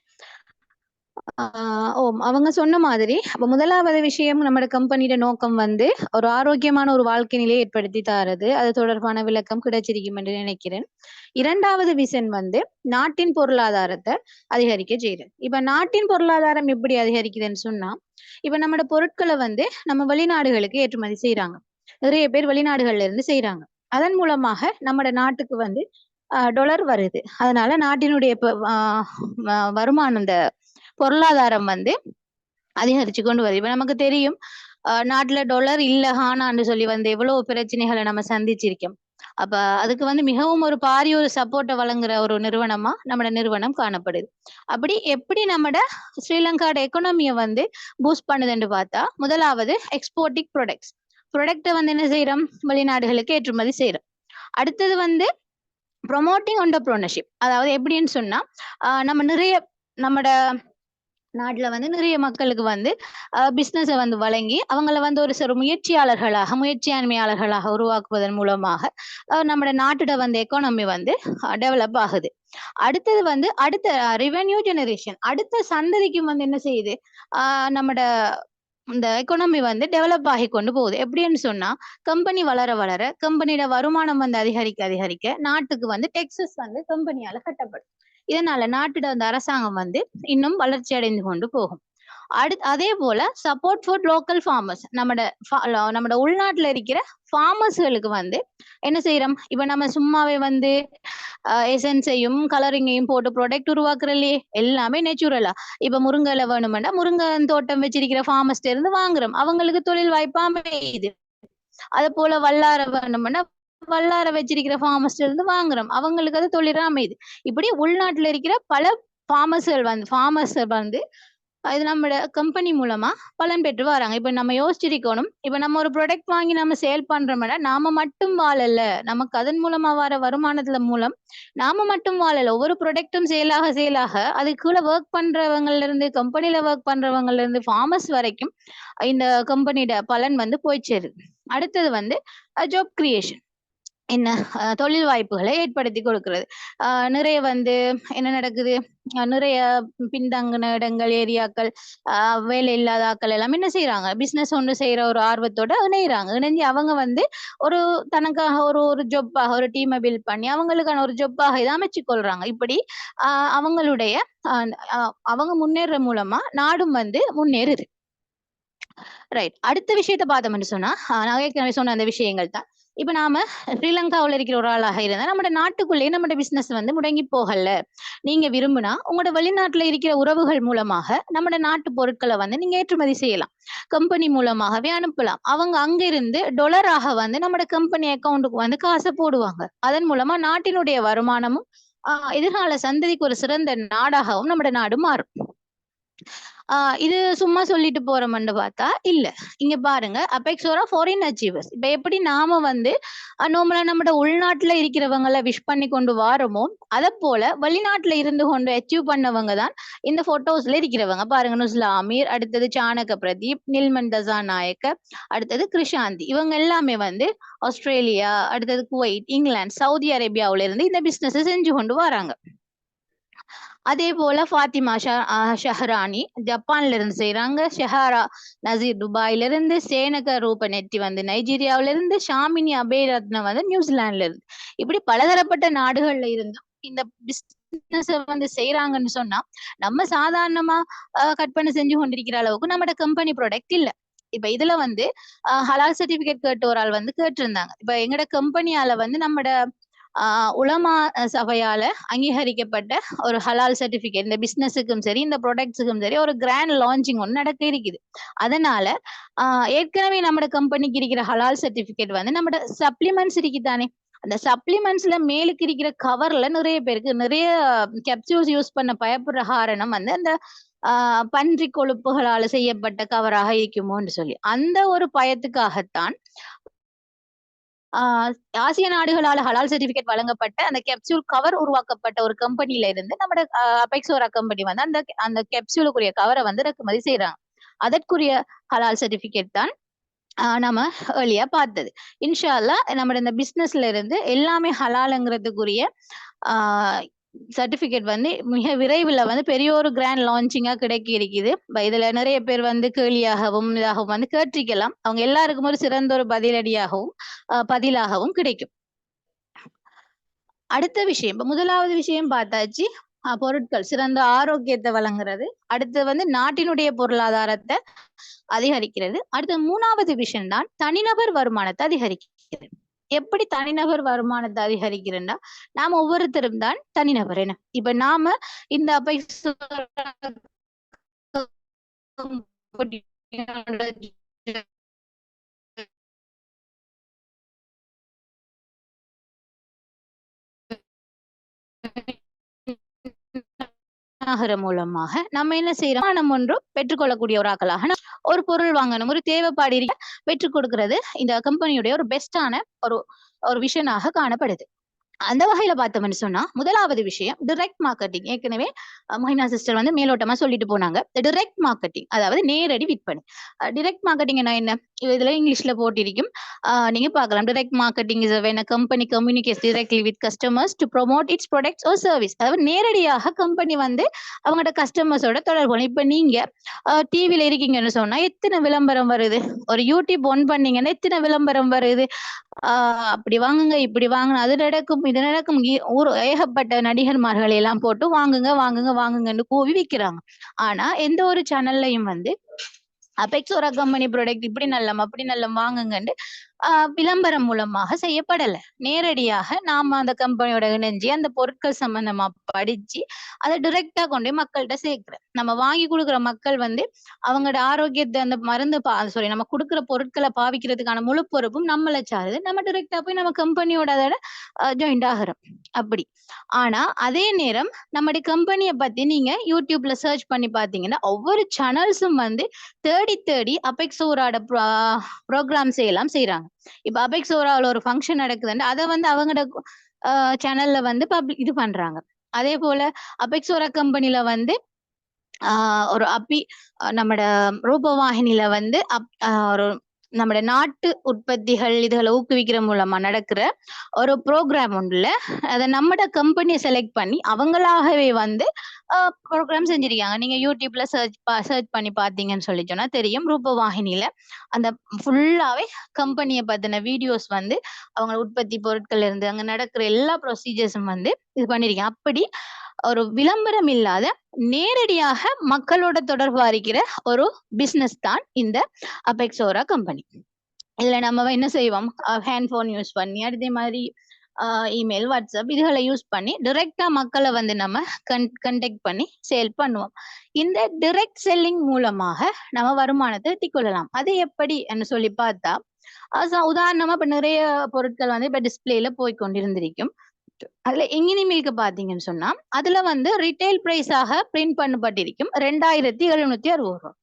[SPEAKER 1] அவங்க சொன்ன மாதிரி அப்ப முதலாவது விஷயம் நம்மளோட கம்பெனியோட நோக்கம் வந்து ஒரு ஆரோக்கியமான ஒரு வாழ்க்கை நிலையை ஏற்படுத்தி தாரது. அது தொடர்பான விளக்கம் கிடைச்சிருக்கும் என்று நினைக்கிறேன். இரண்டாவது விஷன் வந்து நாட்டின் பொருளாதாரத்தை அதிகரிக்க செய்யுது. இப்ப நாட்டின் பொருளாதாரம் எப்படி அதிகரிக்குதுன்னு சொன்னா, இப்ப நம்மளோட பொருட்களை வந்து நம்ம வெளிநாடுகளுக்கு ஏற்றுமதி செய்யறாங்க. நிறைய பேர் வெளிநாடுகள்ல இருந்து செய்யறாங்க. அதன் மூலமாக நம்மட நாட்டுக்கு வந்து டொலர் வருது. அதனால நாட்டினுடைய வருமானம், இந்த பொருளாதாரம் வந்து அதிகரிச்சு கொண்டு வருது. இப்ப நமக்கு தெரியும் நாட்டுல டொலர் இல்ல ஹானான்னு சொல்லி வந்து எவ்வளவு பிரச்சனைகளை நம்ம சந்திச்சிருக்கோம். அப்ப அதுக்கு வந்து மிகவும் ஒரு பாரிய ஒரு சப்போர்ட்டை வழங்குற ஒரு நிறுவனமா நம்மட நிறுவனம் காணப்படுது. அப்படி எப்படி நம்மட ஸ்ரீலங்காவோட எக்கனாமியை வந்து பூஸ்ட் பண்ணுதுன்னு பார்த்தா, முதலாவது எக்ஸ்போர்ட்டிங் ப்ரொடக்டை வந்து என்ன செய்யறோம், வெளிநாடுகளுக்கு ஏற்றுமதி செய்யறோம். அடுத்தது வந்து ப்ரொமோட்டிங் என்டர்பிரினர்ஷிப். அதாவது எப்படின்னு சொன்னா நம்ம நிறைய நம்மட நாட்டுல வந்து நிறைய மக்களுக்கு வந்து பிசினஸை வந்து வழங்கி அவங்கள வந்து ஒரு சில முயற்சியாண்மையாளர்களாக உருவாக்குவதன் மூலமாக நம்மட நாட்டோட வந்து எக்கானமி வந்து டெவலப் ஆகுது. அடுத்தது வந்து அடுத்த ரெவென்யூ ஜெனரேஷன், அடுத்த சந்ததிக்கும் வந்து என்ன செய்யுது, நம்மட இந்த எக்கானமி வந்து டெவலப் ஆகி கொண்டு போகுது. எப்படின்னு சொன்னா, கம்பெனி வளர வளர கம்பெனியோட வருமானம் வந்து அதிகரிக்க நாட்டுக்கு வந்து டெக்ஸஸ் வந்து கம்பெனியால கட்டப்படும். இதனால நாட்டோட அந்த அரசாங்கம் வந்து இன்னும் வளர்ச்சி அடைந்து கொண்டு போகும். அதே போல சப்போர்ட் ஃபார் லோக்கல் ஃபார்மர்ஸ், நம்மட உள்நாட்டுல இருக்கிற ஃபார்மர்ஸ்களுக்கு வந்து என்ன செய்யறோம், இப்ப நம்ம சும்மாவே வந்து எசன்ஸையும் கலரிங்கையும் போட்டு ப்ராடக்ட் உருவாக்குறலையே, எல்லாமே நேச்சுரலா. இப்ப முருங்கை வேணுமெண்டா முருங்கை தோட்டம் வச்சிருக்கிற ஃபார்மர்ஸ்ட இருந்து வாங்குறோம், அவங்களுக்கு தொழில் வாய்ப்பு அமையுது. அது போல வல்லார வேணுமெண்டா வல்லார வச்சிருக்கிற ஃபார்மர்ஸ்ட இருந்து வாங்குறோம், அவங்களுக்கு அது தொழில் அமையுது. இப்படி உள்நாட்டுல இருக்கிற பல ஃபார்மர்ஸ் வந்து இது நம்மளோட கம்பெனி மூலமா பலன் பெற்று வராங்க. இப்ப நம்ம யோசிச்சிருக்கணும், இப்ப நம்ம ஒரு ப்ராடக்ட் வாங்கி நம்ம சேல் பண்றோம்னா நாம மட்டும் வாழல, நமக்கு அதன் மூலமா வர வருமானத்துல மூலம் நாம மட்டும் வாழல, ஒவ்வொரு ப்ராடக்டும் சேலாக அதுக்குள்ள ஒர்க் பண்றவங்கல இருந்து, கம்பெனில ஒர்க் பண்றவங்கல இருந்து ஃபார்மர்ஸ் வரைக்கும் இந்த கம்பெனியோட பலன் வந்து போய் சேருது. அடுத்தது வந்து ஜாப் கிரியேஷன், என்ன தொழில் வாய்ப்புகளை ஏற்படுத்தி கொடுக்கிறது. நிறைய வந்து என்ன நடக்குது, நிறைய பின்தங்கின இடங்கள், ஏரியாக்கள், வேலை இல்லாத ஆக்கள் எல்லாம் என்ன செய்யறாங்க, பிசினஸ் ஒன்று செய்யற ஒரு ஆர்வத்தோட இணைஞ்சு அவங்க வந்து ஒரு தனக்காக ஒரு ஜொப்பாக ஒரு டீமை பில்ட் பண்ணி அவங்களுக்கான ஒரு ஜொப்பாக இதை அமைச்சு கொள்றாங்க. இப்படி அவங்களுடைய அவங்க முன்னேற மூலமா நாடும் வந்து முன்னேறுது. ரைட். அடுத்த விஷயத்த பார்த்தோம்னு சொன்னா, நான் ஏற்கனவே சொன்ன அந்த விஷயங்கள் தான். இப்ப நாம ஸ்ரீலங்காவில் இருக்கிற ஒரு ஆளாக இருந்தா நம்ம நாட்டுக்குள்ளேயே நம்ம பிசினஸ் வந்து முடங்கி போகல. நீங்க விரும்புனா உங்களோட வெளிநாட்டுல இருக்கிற உறவுகள் மூலமாக நம்ம நாட்டு பொருட்களை வந்து நீங்க ஏற்றுமதி செய்யலாம், கம்பெனி மூலமாகவே அனுப்பலாம். அவங்க அங்க இருந்து டொலராக வந்து நம்ம கம்பெனி அக்கௌண்ட்டுக்கு வந்து காசை போடுவாங்க. அதன் மூலமா நாட்டினுடைய வருமானமும் எதிர்கால சந்ததிக்கு ஒரு சிறந்த நாடாகவும் நம்ம நாடு மாறும். இது சும்மா சொல்லிட்டு போறோம்னு பார்த்தா இல்ல. இங்க பாருங்க, அபெக்ஸோரா ஃபாரின் அச்சீவர்ஸ். இப்ப எப்படி நாம வந்து நார்மலா நம்ம உள்நாட்டுல இருக்கிறவங்களை விஷ் பண்ணி கொண்டு வாரோமோ, அதை போல வெளிநாட்டுல இருந்து கொண்டு அச்சீவ் பண்ணவங்க தான் இந்த போட்டோஸ்ல இருக்கிறவங்க. பாருங்க, நுஸ்லா அமீர், அடுத்தது சாணக பிரதீப், நில்மன் தசாநாயக்க, அடுத்தது கிருஷாந்தி. இவங்க எல்லாமே வந்து ஆஸ்திரேலியா, அடுத்தது குவைத், இங்கிலாந்து, சவுதி அரேபியாவில இருந்து இந்த பிசினஸ் செஞ்சு கொண்டு வராங்க. அதே போல ஃபாத்திமா ஷஹரானி ஜப்பான்ல இருந்து செய்யறாங்க, ஷஹாரா நசீர் துபாயில இருந்து, சேனக ரூபநெட்டி வந்து நைஜீரியாவில இருந்து, ஷாமினி அபேரத்ன வந்து நியூசிலாந்துல இருந்து. இப்படி பலதரப்பட்ட நாடுகள்ல இருந்தும் இந்த பிசினஸ் வந்து செய்யறாங்கன்னு சொன்னா நம்ம சாதாரணமா கற்பனை செஞ்சு கொண்டிருக்கிற அளவுக்கு நம்மட கம்பெனி ப்ராடக்ட் இல்ல. இப்ப இதுல வந்து ஹலால் சர்டிபிகேட் கேட்டு ஒரு ஆள் வந்து கேட்டிருந்தாங்க. இப்ப எங்கட கம்பெனியால வந்து நம்மட உலமா சபையால அங்கீகரிக்கப்பட்ட ஒரு ஹலால் சர்டிபிகேட் இந்த பிசினஸுக்கும் சரி இந்த ப்ராடக்ட்ஸுக்கும் சரி ஒரு கிராண்ட் லான்ச்சிங் ஒன்று நடக்க இருக்குது. அதனால ஏற்கனவே நம்ம கம்பெனிக்கு இருக்கிற ஹலால் சர்டிபிகேட் வந்து நம்ம சப்ளிமெண்ட்ஸ் இருக்குதானே, அந்த சப்ளிமெண்ட்ஸ்ல மேலுக்கு இருக்கிற கவர்ல நிறைய பேருக்கு நிறைய கேப்சூல்ஸ் யூஸ் பண்ண பயப்படுற காரணம் வந்து அந்த பன்றி கொழுப்புகளால செய்யப்பட்ட கவராக இருக்குமோன்னு சொல்லி அந்த ஒரு பயத்துக்காகத்தான் ஆசிய நாடுகளால ஹலால் சர்டிபிகேட் வழங்கப்பட்ட அந்த கேப்சூல் கவர் உருவாக்கப்பட்ட ஒரு கம்பெனில இருந்து நம்ம அபெக்ஸோரா கம்பெனி வந்து அந்த கேப்சூலுக்குரிய கவரை வந்து இறக்குமதி செய்யறாங்க. அதற்குரிய ஹலால் சர்டிபிகேட் தான் நம்ம ஏர்லியா பார்த்தது. இன்ஷா அல்லாஹ் நம்மட இந்த பிசினஸ்ல இருந்து எல்லாமே ஹலாலுங்கிறதுக்குரிய சர்டிபிகேட் வந்து மிக விரைவில் வந்து பெரிய ஒரு கிராண்ட் லான்ச்சிங்கா கிடைக்க இருக்குது. இதுல நிறைய பேர் வந்து கேலியாகவும் இதாகவும் வந்து கேட்டிருக்கலாம். அவங்க எல்லாருக்கும் ஒரு சிறந்த ஒரு பதிலாகவும் கிடைக்கும். அடுத்த விஷயம், இப்ப முதலாவது விஷயம் பார்த்தாச்சு, பொருட்கள் சிறந்த ஆரோக்கியத்தை வழங்குறது. அடுத்து வந்து நாட்டினுடைய பொருளாதாரத்தை அதிகரிக்கிறது. அடுத்த 3வது விஷயம் தான் தனிநபர் வருமானத்தை அதிகரிக்கிறது. எப்படி தனிநபர் வருமானத்தை அதிகரிக்கிறேன்னா, நாம ஒவ்வொருத்தரும் தான் தனிநபர். என்ன இப்ப நாம இந்த மூலமாக நம்ம என்ன செய்யறோம், நம்ம ஒன்றும் பெற்றுக்கொள்ளக்கூடிய ஒரு ஆக்களாக ஒரு பொருள் வாங்கணும், ஒரு தேவைப்பாடு பெற்றுக் கொடுக்கிறது இந்த கம்பெனியுடைய ஒரு பெஸ்டான ஒரு விஷனாக காணப்படுது. அந்த வகையில பார்த்தோம்னு சொன்னா, முதலாவது விஷயம் டைரக்ட் மார்க்கெட்டிங். ஏற்கனவே மொஹினா சிஸ்டர் வந்து மேலோட்டமா சொல்லிட்டு போனாங்க. டைரக்ட் மார்க்கெட்டிங் அதாவது நேரடி விற்பனை. டைரக்ட் மார்க்கெட்டிங்னா என்ன? இதுல இங்கிலீஷ்ல போட்டிருக்கும். நீங்க பார்க்கலாம். Direct marketing is when a company communicates directly with customers to promote its products or service. அதாவது நேரடியாக கம்பெனி வந்து அவங்களோட கஸ்டமர்ஸோட தொடர்பு. இப்ப நீங்க டிவில இருக்கீங்கன்னு சொன்னா எத்தனை விளம்பரம் வருது? ஒரு யூடியூப் ஒன் பண்ணீங்கன்னா எத்தனை விளம்பரம் வருது? அப்படி வாங்குங்க, இப்படி வாங்கணும், அது நடக்கும், இது நடக்கும், ஒரு ஏகப்பட்ட நடிகர்மார்கள் எல்லாம் போட்டு வாங்குங்க வாங்குங்க வாங்குங்கன்னு கூவி விக்கிறாங்க. ஆனா எந்த ஒரு சேனல்லையும் வந்து அபெக்ஸோரா கம்பெனி ப்ராடக்ட் இப்படி நல்லம் அப்படி நல்லம் வாங்குங்கன்னு விளம்பரம் மூலமாக செய்யப்படல. நேரடியாக நாம அந்த கம்பெனியோட இணைஞ்சு அந்த பொருட்கள் சம்பந்தமா படிச்சு அதை டைரக்டா கொண்டு மக்கள்கிட்ட சேர்க்கிறோம். நம்ம வாங்கி கொடுக்குற மக்கள் வந்து அவங்களோட ஆரோக்கியத்தை அந்த மருந்து நம்ம கொடுக்குற பொருட்களை பாவிக்கிறதுக்கான முழு பொறுப்பும் நம்மளை சாருது. நம்ம டைரக்டா போய் நம்ம கம்பெனியோட அதோட ஜாயிண்ட் ஆகிறோம் அப்படி. ஆனா அதே நேரம் நம்முடைய கம்பெனியை பத்தி நீங்க யூடியூப்ல சர்ச் பண்ணி பாத்தீங்கன்னா ஒவ்வொரு சேனல்ஸும் வந்து தேடி அபெக்ஸோராட ப்ரோக்ராம்ஸ் எல்லாம் செய்யறாங்க. இப்ப அபெக்ஸோரால ஒரு ஃபங்க்ஷன் நடக்குதுன்னு அதை வந்து அவங்களோட சேனல்ல வந்து இது பண்றாங்க. அதே போல அபெக்ஸோரா கம்பெனில வந்து ஒரு நம்மட ரூபவாகினில வந்து ஒரு நம்முடைய நாட்டு உற்பத்திகள் இதுகளை ஊக்குவிக்கிற மூலமா நடக்கிற ஒரு ப்ரோக்ராம் ஒன்றுல அதை நம்மட கம்பெனியை செலக்ட் பண்ணி அவங்களாகவே வந்து ப்ரோக்ராம் செஞ்சிருக்காங்க. நீங்க யூடியூப்ல சர்ச் பண்ணி பாத்தீங்கன்னு சொல்லி சொன்னா தெரியும். ரூபவாகினியில அந்த ஃபுல்லாவே கம்பெனியை பத்தின வீடியோஸ் வந்து அவங்க உற்பத்தி பொருட்கள் இருந்து அங்க நடக்கிற எல்லா ப்ரொசீஜர்ஸும் வந்து இது பண்ணிருக்கேன். அப்படி ஒரு விளம்பரம் இல்லாத நேரடியாக மக்களோட தொடர்பு அறிக்கிற ஒரு பிசினஸ் தான் இந்த அபெக்ஸோரா கம்பெனி. இதுல நம்ம என்ன செய்வோம், ஹேண்ட் போன் யூஸ் பண்ணி அதே மாதிரி இமெயில், வாட்ஸ்அப் இதுகளை யூஸ் பண்ணி டைரக்டா மக்களை வந்து நம்ம கண்டெக்ட் பண்ணி சேல் பண்ணுவோம். இந்த டைரக்ட் செல்லிங் மூலமாக நம்ம வருமானத்தை எட்டிக்கொள்ளலாம். அது எப்படி சொல்லி பார்த்தா, உதாரணமா இப்ப நிறைய பொருட்கள் வந்து இப்ப டிஸ்பிளேல போய் கொண்டிருந்திருக்கும். அதுல எங்கினி மில்க் பாத்தீங்கன்னு சொன்னா அதுல வந்து ரிட்டைல் பிரைஸாக பிரிண்ட் பண்ணப்பட்டிருக்கும் 2760 ரூபாய்.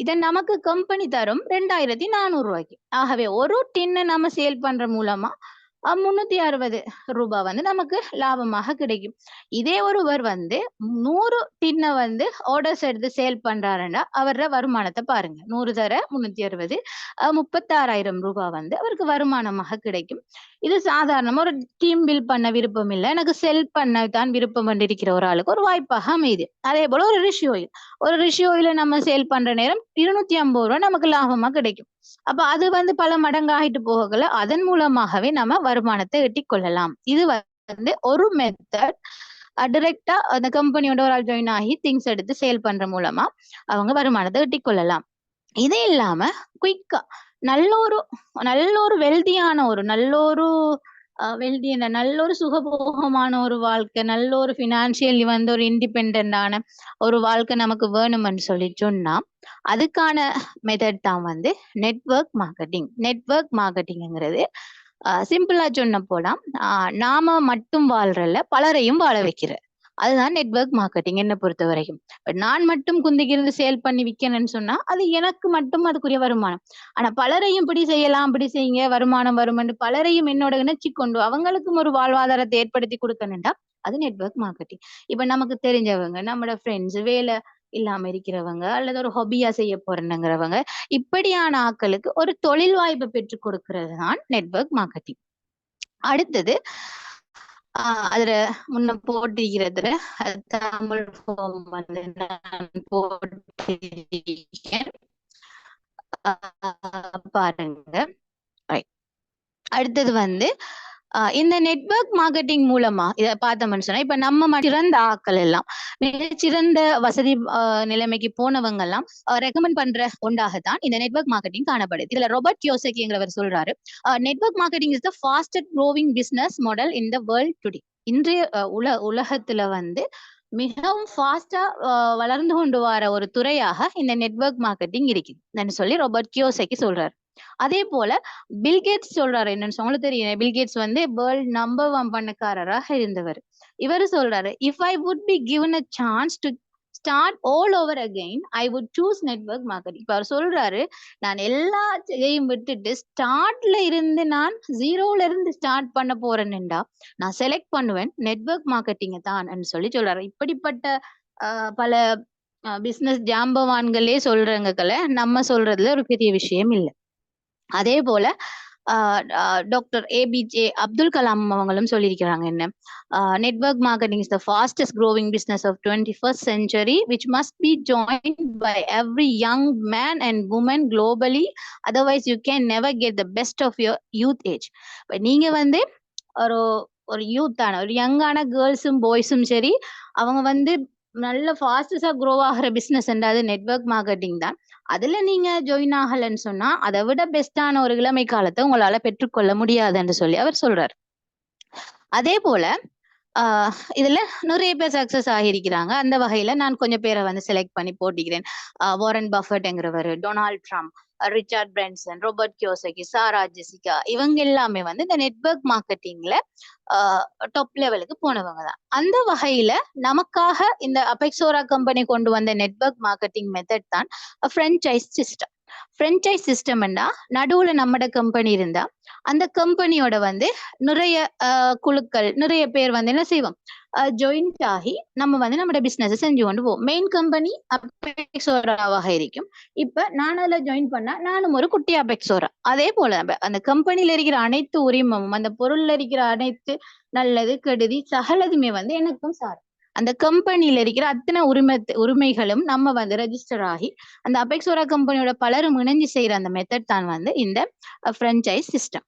[SPEAKER 1] இதை நமக்கு கம்பெனி தரும் 2400 ரூபாய்க்கு. ஆகவே ஒரு டின்னை நம்ம சேல் பண்ற மூலமா 360 ரூபாய் வந்து நமக்கு லாபமாக கிடைக்கும். இதே ஒருவர் வந்து 100 டின்னை வந்து ஆர்டர்ஸ் எடுத்து சேல் பண்றாருன்னா அவரோட வருமானத்தை பாருங்க. 100 தர 360 36,000 ரூபாய் வந்து அவருக்கு வருமானமாக கிடைக்கும். இது சாதாரணமா ஒரு டீம் பில் பண்ண விருப்பம் இல்லை, எனக்கு செல் பண்ண தான் விருப்பம் இருக்கிற ஒரு ஆளுக்கு ஒரு வாய்ப்பாக அமையுது. அதே போல ஒரு ரிஷி ஆயில் நம்ம சேல் பண்ற நேரம் 250 ரூபாய் நமக்கு லாபமா கிடைக்கும். அப்ப அது வந்து பல மடங்காகிட்டு போகல. அதன் மூலமாகவே நம்ம வருமானத்தை எட்டிக்கொள்ளலாம். இது வந்து ஒரு மெத்தட். டைரக்டா அந்த கம்பெனியோட ஒரு ஆள் ஜாயின் ஆகி திங்ஸ் எடுத்து சேல் பண்ற மூலமா அவங்க வருமானத்தை எட்டிக்கொள்ளலாம். இதே இல்லாம குயிக்கா நல்ல ஒரு வெல்தியான நல்ல ஒரு சுகபோகமான ஒரு வாழ்க்கை, நல்ல ஒரு பினான்சியலி வந்து ஒரு இண்டிபெண்டான ஒரு வாழ்க்கை நமக்கு வேணும்னு சொல்லி சொன்னா அதுக்கான மெத்தட் தான் வந்து நெட்வொர்க் மார்க்கெட்டிங்கிறது. சிம்பிளா சொன்ன போனா நாம மட்டும் வாழ்றல பலரையும் வாழ வைக்கிற அதுதான் நெட்வொர்க் மார்க்கெட்டிங் என்ன பொறுத்த வரைக்கும். நான் மட்டும் குந்திக்கிருந்து சேல் பண்ணி விற்கணும்னு சொன்னா அது எனக்கு மட்டும் அதுக்குரிய வருமானம். ஆனா பலரையும் இப்படி செய்யலாம், இப்படி செய்யுங்க, வருமானம் வரும்னு பலரையும் என்னோட இணைச்சி கொண்டு அவங்களுக்கும் ஒரு வாழ்வாதாரத்தை ஏற்படுத்தி கொடுக்கணும்டா அது நெட்வொர்க் மார்க்கெட்டிங். இப்ப நமக்கு தெரிஞ்சவங்க, நம்மளோட ஃப்ரெண்ட்ஸ், வேலை இல்லாம இருக்கிறவங்க அல்லது ஒரு ஹாபியா செய்ய போறேன்னுங்கிறவங்க இப்படியான ஆட்களுக்கு ஒரு தொழில் வாய்ப்பை பெற்றுக் கொடுக்கிறது தான் நெட்வொர்க் மார்க்கெட்டிங். அடுத்தது அதுல முன்ன போட்டிருக்கிறதுல தமிழ் ஃபார்ம் வந்து நான் போட்டிருக்கேன் பாருங்க. அடுத்தது வந்து இந்த நெட்வொர்க் மார்க்கெட்டிங் மூலமா இதை பார்த்தோம்னு சொன்னா இப்ப நம்ம சிறந்த ஆக்கள் எல்லாம் மிகச்சிறந்த வசதி நிலைமைக்கு போனவங்க எல்லாம் ரெக்கமெண்ட் பண்ற ஒன்றாகத்தான் இந்த நெட்வொர்க் மார்க்கெட்டிங் காணப்படுது. இதுல ராபர்ட் கியோசகிங்கிறவர் சொல்றாரு, network marketing is the fastest growing business model in the world today. இன்றைய உலகத்துல வந்து மிகவும் ஃபாஸ்டா வளர்ந்து கொண்டு வர ஒரு துறையாக இந்த நெட்வொர்க் மார்க்கெட்டிங் இருக்குது சொல்லி ராபர்ட் கியோசகி சொல்றாரு. அதே போல பில்கேட்ஸ் சொல்றாரு, என்னன்னு உங்களுக்கு தெரியும், பில்கேட்ஸ் வந்து வேர்ல்ட் நம்பர் 1 பணக்காரராக இருந்தவர். இவரு சொல்றாரு, if I would be given a chance to start all over again I would choose network marketing. இப்ப அவர் சொல்றாரு, நான் எல்லாத்தையும் விட்டுட்டு ஸ்டார்ட்ல இருந்து நான் ஜீரோல இருந்து ஸ்டார்ட் பண்ண போறேன்னுடா நான் செலக்ட் பண்ணுவேன் நெட்வொர்க் மார்க்கெட்டிங்க தான் சொல்லி சொல்றாரு. இப்படிப்பட்ட பல பிசினஸ் ஜாம்பவான்களே சொல்றவங்களை நம்ம சொல்றதுல ஒரு பெரிய விஷயம் இல்லை. அதே போல டாக்டர் ஏபிஜே அப்துல் கலாம் அவங்களும் சொல்லியிருக்கிறாங்க, என்ன, network marketing is the fastest growing business of 21st century which must be joined by every young man and woman globally, otherwise you can never get the best of your youth age. இப்போ நீங்க வந்து ஒரு யூத்தான ஒரு யங்கான கேர்ள்ஸும் பாய்ஸும் சரி, அவங்க வந்து நல்ல ஃபாஸ்டஸ்டா க்ரோ ஆகிற பிசினஸ் என்றது நெட்வொர்க் மார்க்கெட்டிங் தான். அதுல நீங்க ஜாயின் ஆகலன்னு சொன்னா அதை விட பெஸ்டான ஒரு இளமை காலத்தை உங்களால பெற்றுக்கொள்ள முடியாதுன்னு சொல்லி அவர் சொல்றாரு. அதே போல இதுல நிறைய பேர் சக்சஸ் ஆகியிருக்கிறாங்க. அந்த வகையில நான் கொஞ்சம் பேரை வந்து செலக்ட் பண்ணி போட்டிக்கிறேன். வாரன் பஃபெட்ங்கிறவர், Donald Trump, Richard Branson, Robert Kiyosaki, Sarah Jessica, இவங்க எல்லாமே வந்து இந்த நெட்வொர்க் மார்க்கெட்டிங்ல டாப் லெவலுக்கு போனவங்க தான். அந்த வகையில நமக்காக இந்த அபெக்ஸோரா கம்பெனி கொண்டு வந்த நெட்வொர்க் மார்க்கெட்டிங் மெத்தட் தான் ஃப்ரான்ச்சைஸ் சிஸ்டம். ஃப்ரான்ச்சைஸ் சிஸ்டம்னா நடுவுல நம்மட கம்பெனி இருந்தா அந்த கம்பெனியோட வந்து நிறைய குழுக்கள், நிறைய பேர் வந்து என்ன செய்வோம், ஜாயின்ட் ஆகி நம்ம வந்து நம்மளோட பிசினஸ் செஞ்சு கொண்டு போவோம். மெயின் கம்பெனி அபெக்ஸோராவாக இருக்கும். இப்ப நான் அதுல ஜாயின் பண்ணா நானும் ஒரு குட்டி அபெக்ஸோரா. அதே போல அந்த கம்பெனில இருக்கிற அனைத்து உரிமமும், அந்த பொருள்ல இருக்கிற அனைத்து நல்லது கெடுதி சகலதுமே வந்து எனக்கும் சார். அந்த கம்பெனில இருக்கிற அத்தனை உரிமைகளும் நம்ம வந்து ரெஜிஸ்டர் ஆகி அந்த அபெக்ஸோரா கம்பெனியோட பலரும் இணைஞ்சு செய்யற அந்த மெத்தட் தான் வந்து இந்த ஃப்ரான்ச்சைஸ் சிஸ்டம்.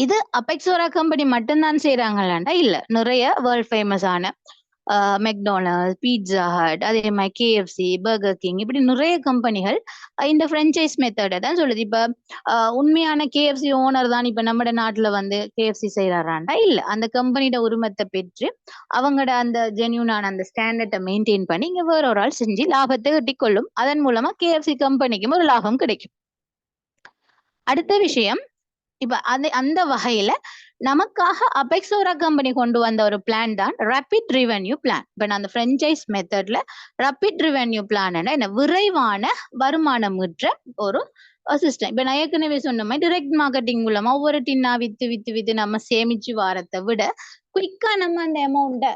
[SPEAKER 1] இது அபெக்ஸோரா கம்பெனி மட்டும்தான் செய்யறாங்களாண்டா இல்ல, நிறைய வேர்ல்ட் ஃபேமஸ் ஆன மெக்டொனால்ட்ஸ், பீட்சா ஹட், அதே மாதிரி KFC, பர்கர் கிங், இப்படி நிறைய கம்பெனிகள் இந்த ஃப்ரான்ச்சைஸ் மெத்தடை தான் சொல்லுது. இப்ப உண்மையான KFC ஓனர் தான் இப்ப நம்ம நாட்டுல வந்து KFC செய்யறாராண்டா இல்ல, அந்த கம்பெனியோட உரிமத்தை பெற்று அவங்களோட அந்த ஜென்யூனான அந்த ஸ்டாண்டர்டை மெயின்டைன் பண்ணி இங்க வேற ஒரு ஆள் செஞ்சு லாபத்தை ஈட்டிக்கொள்ளும். அதன் மூலமா KFC கம்பெனிக்கும் ஒரு லாபம் கிடைக்கும். அடுத்த விஷயம், இப்ப அந்த வகையில நமக்காக அபெக்ஸோரா கம்பெனி கொண்டு வந்த ஒரு பிளான் தான் ரேபிட் ரெவென்யூ பிளான். இப்ப நான் அந்த ஃப்ரான்ச்சைஸ் மெத்தட்ல ரேபிட் ரெவென்யூ பிளான் என்ன, விரைவான வருமானம் ஈற்ற ஒரு சிஸ்டம். இப்ப நான் ஏற்கனவே சொன்ன மாதிரி டைரக்ட் மார்க்கெட்டிங் மூலமா ஒவ்வொரு டின்னா வித்து நம்ம சேமிச்சு வாரத்தை விட குயிக்கா நம்ம அந்த அமௌண்ட்டை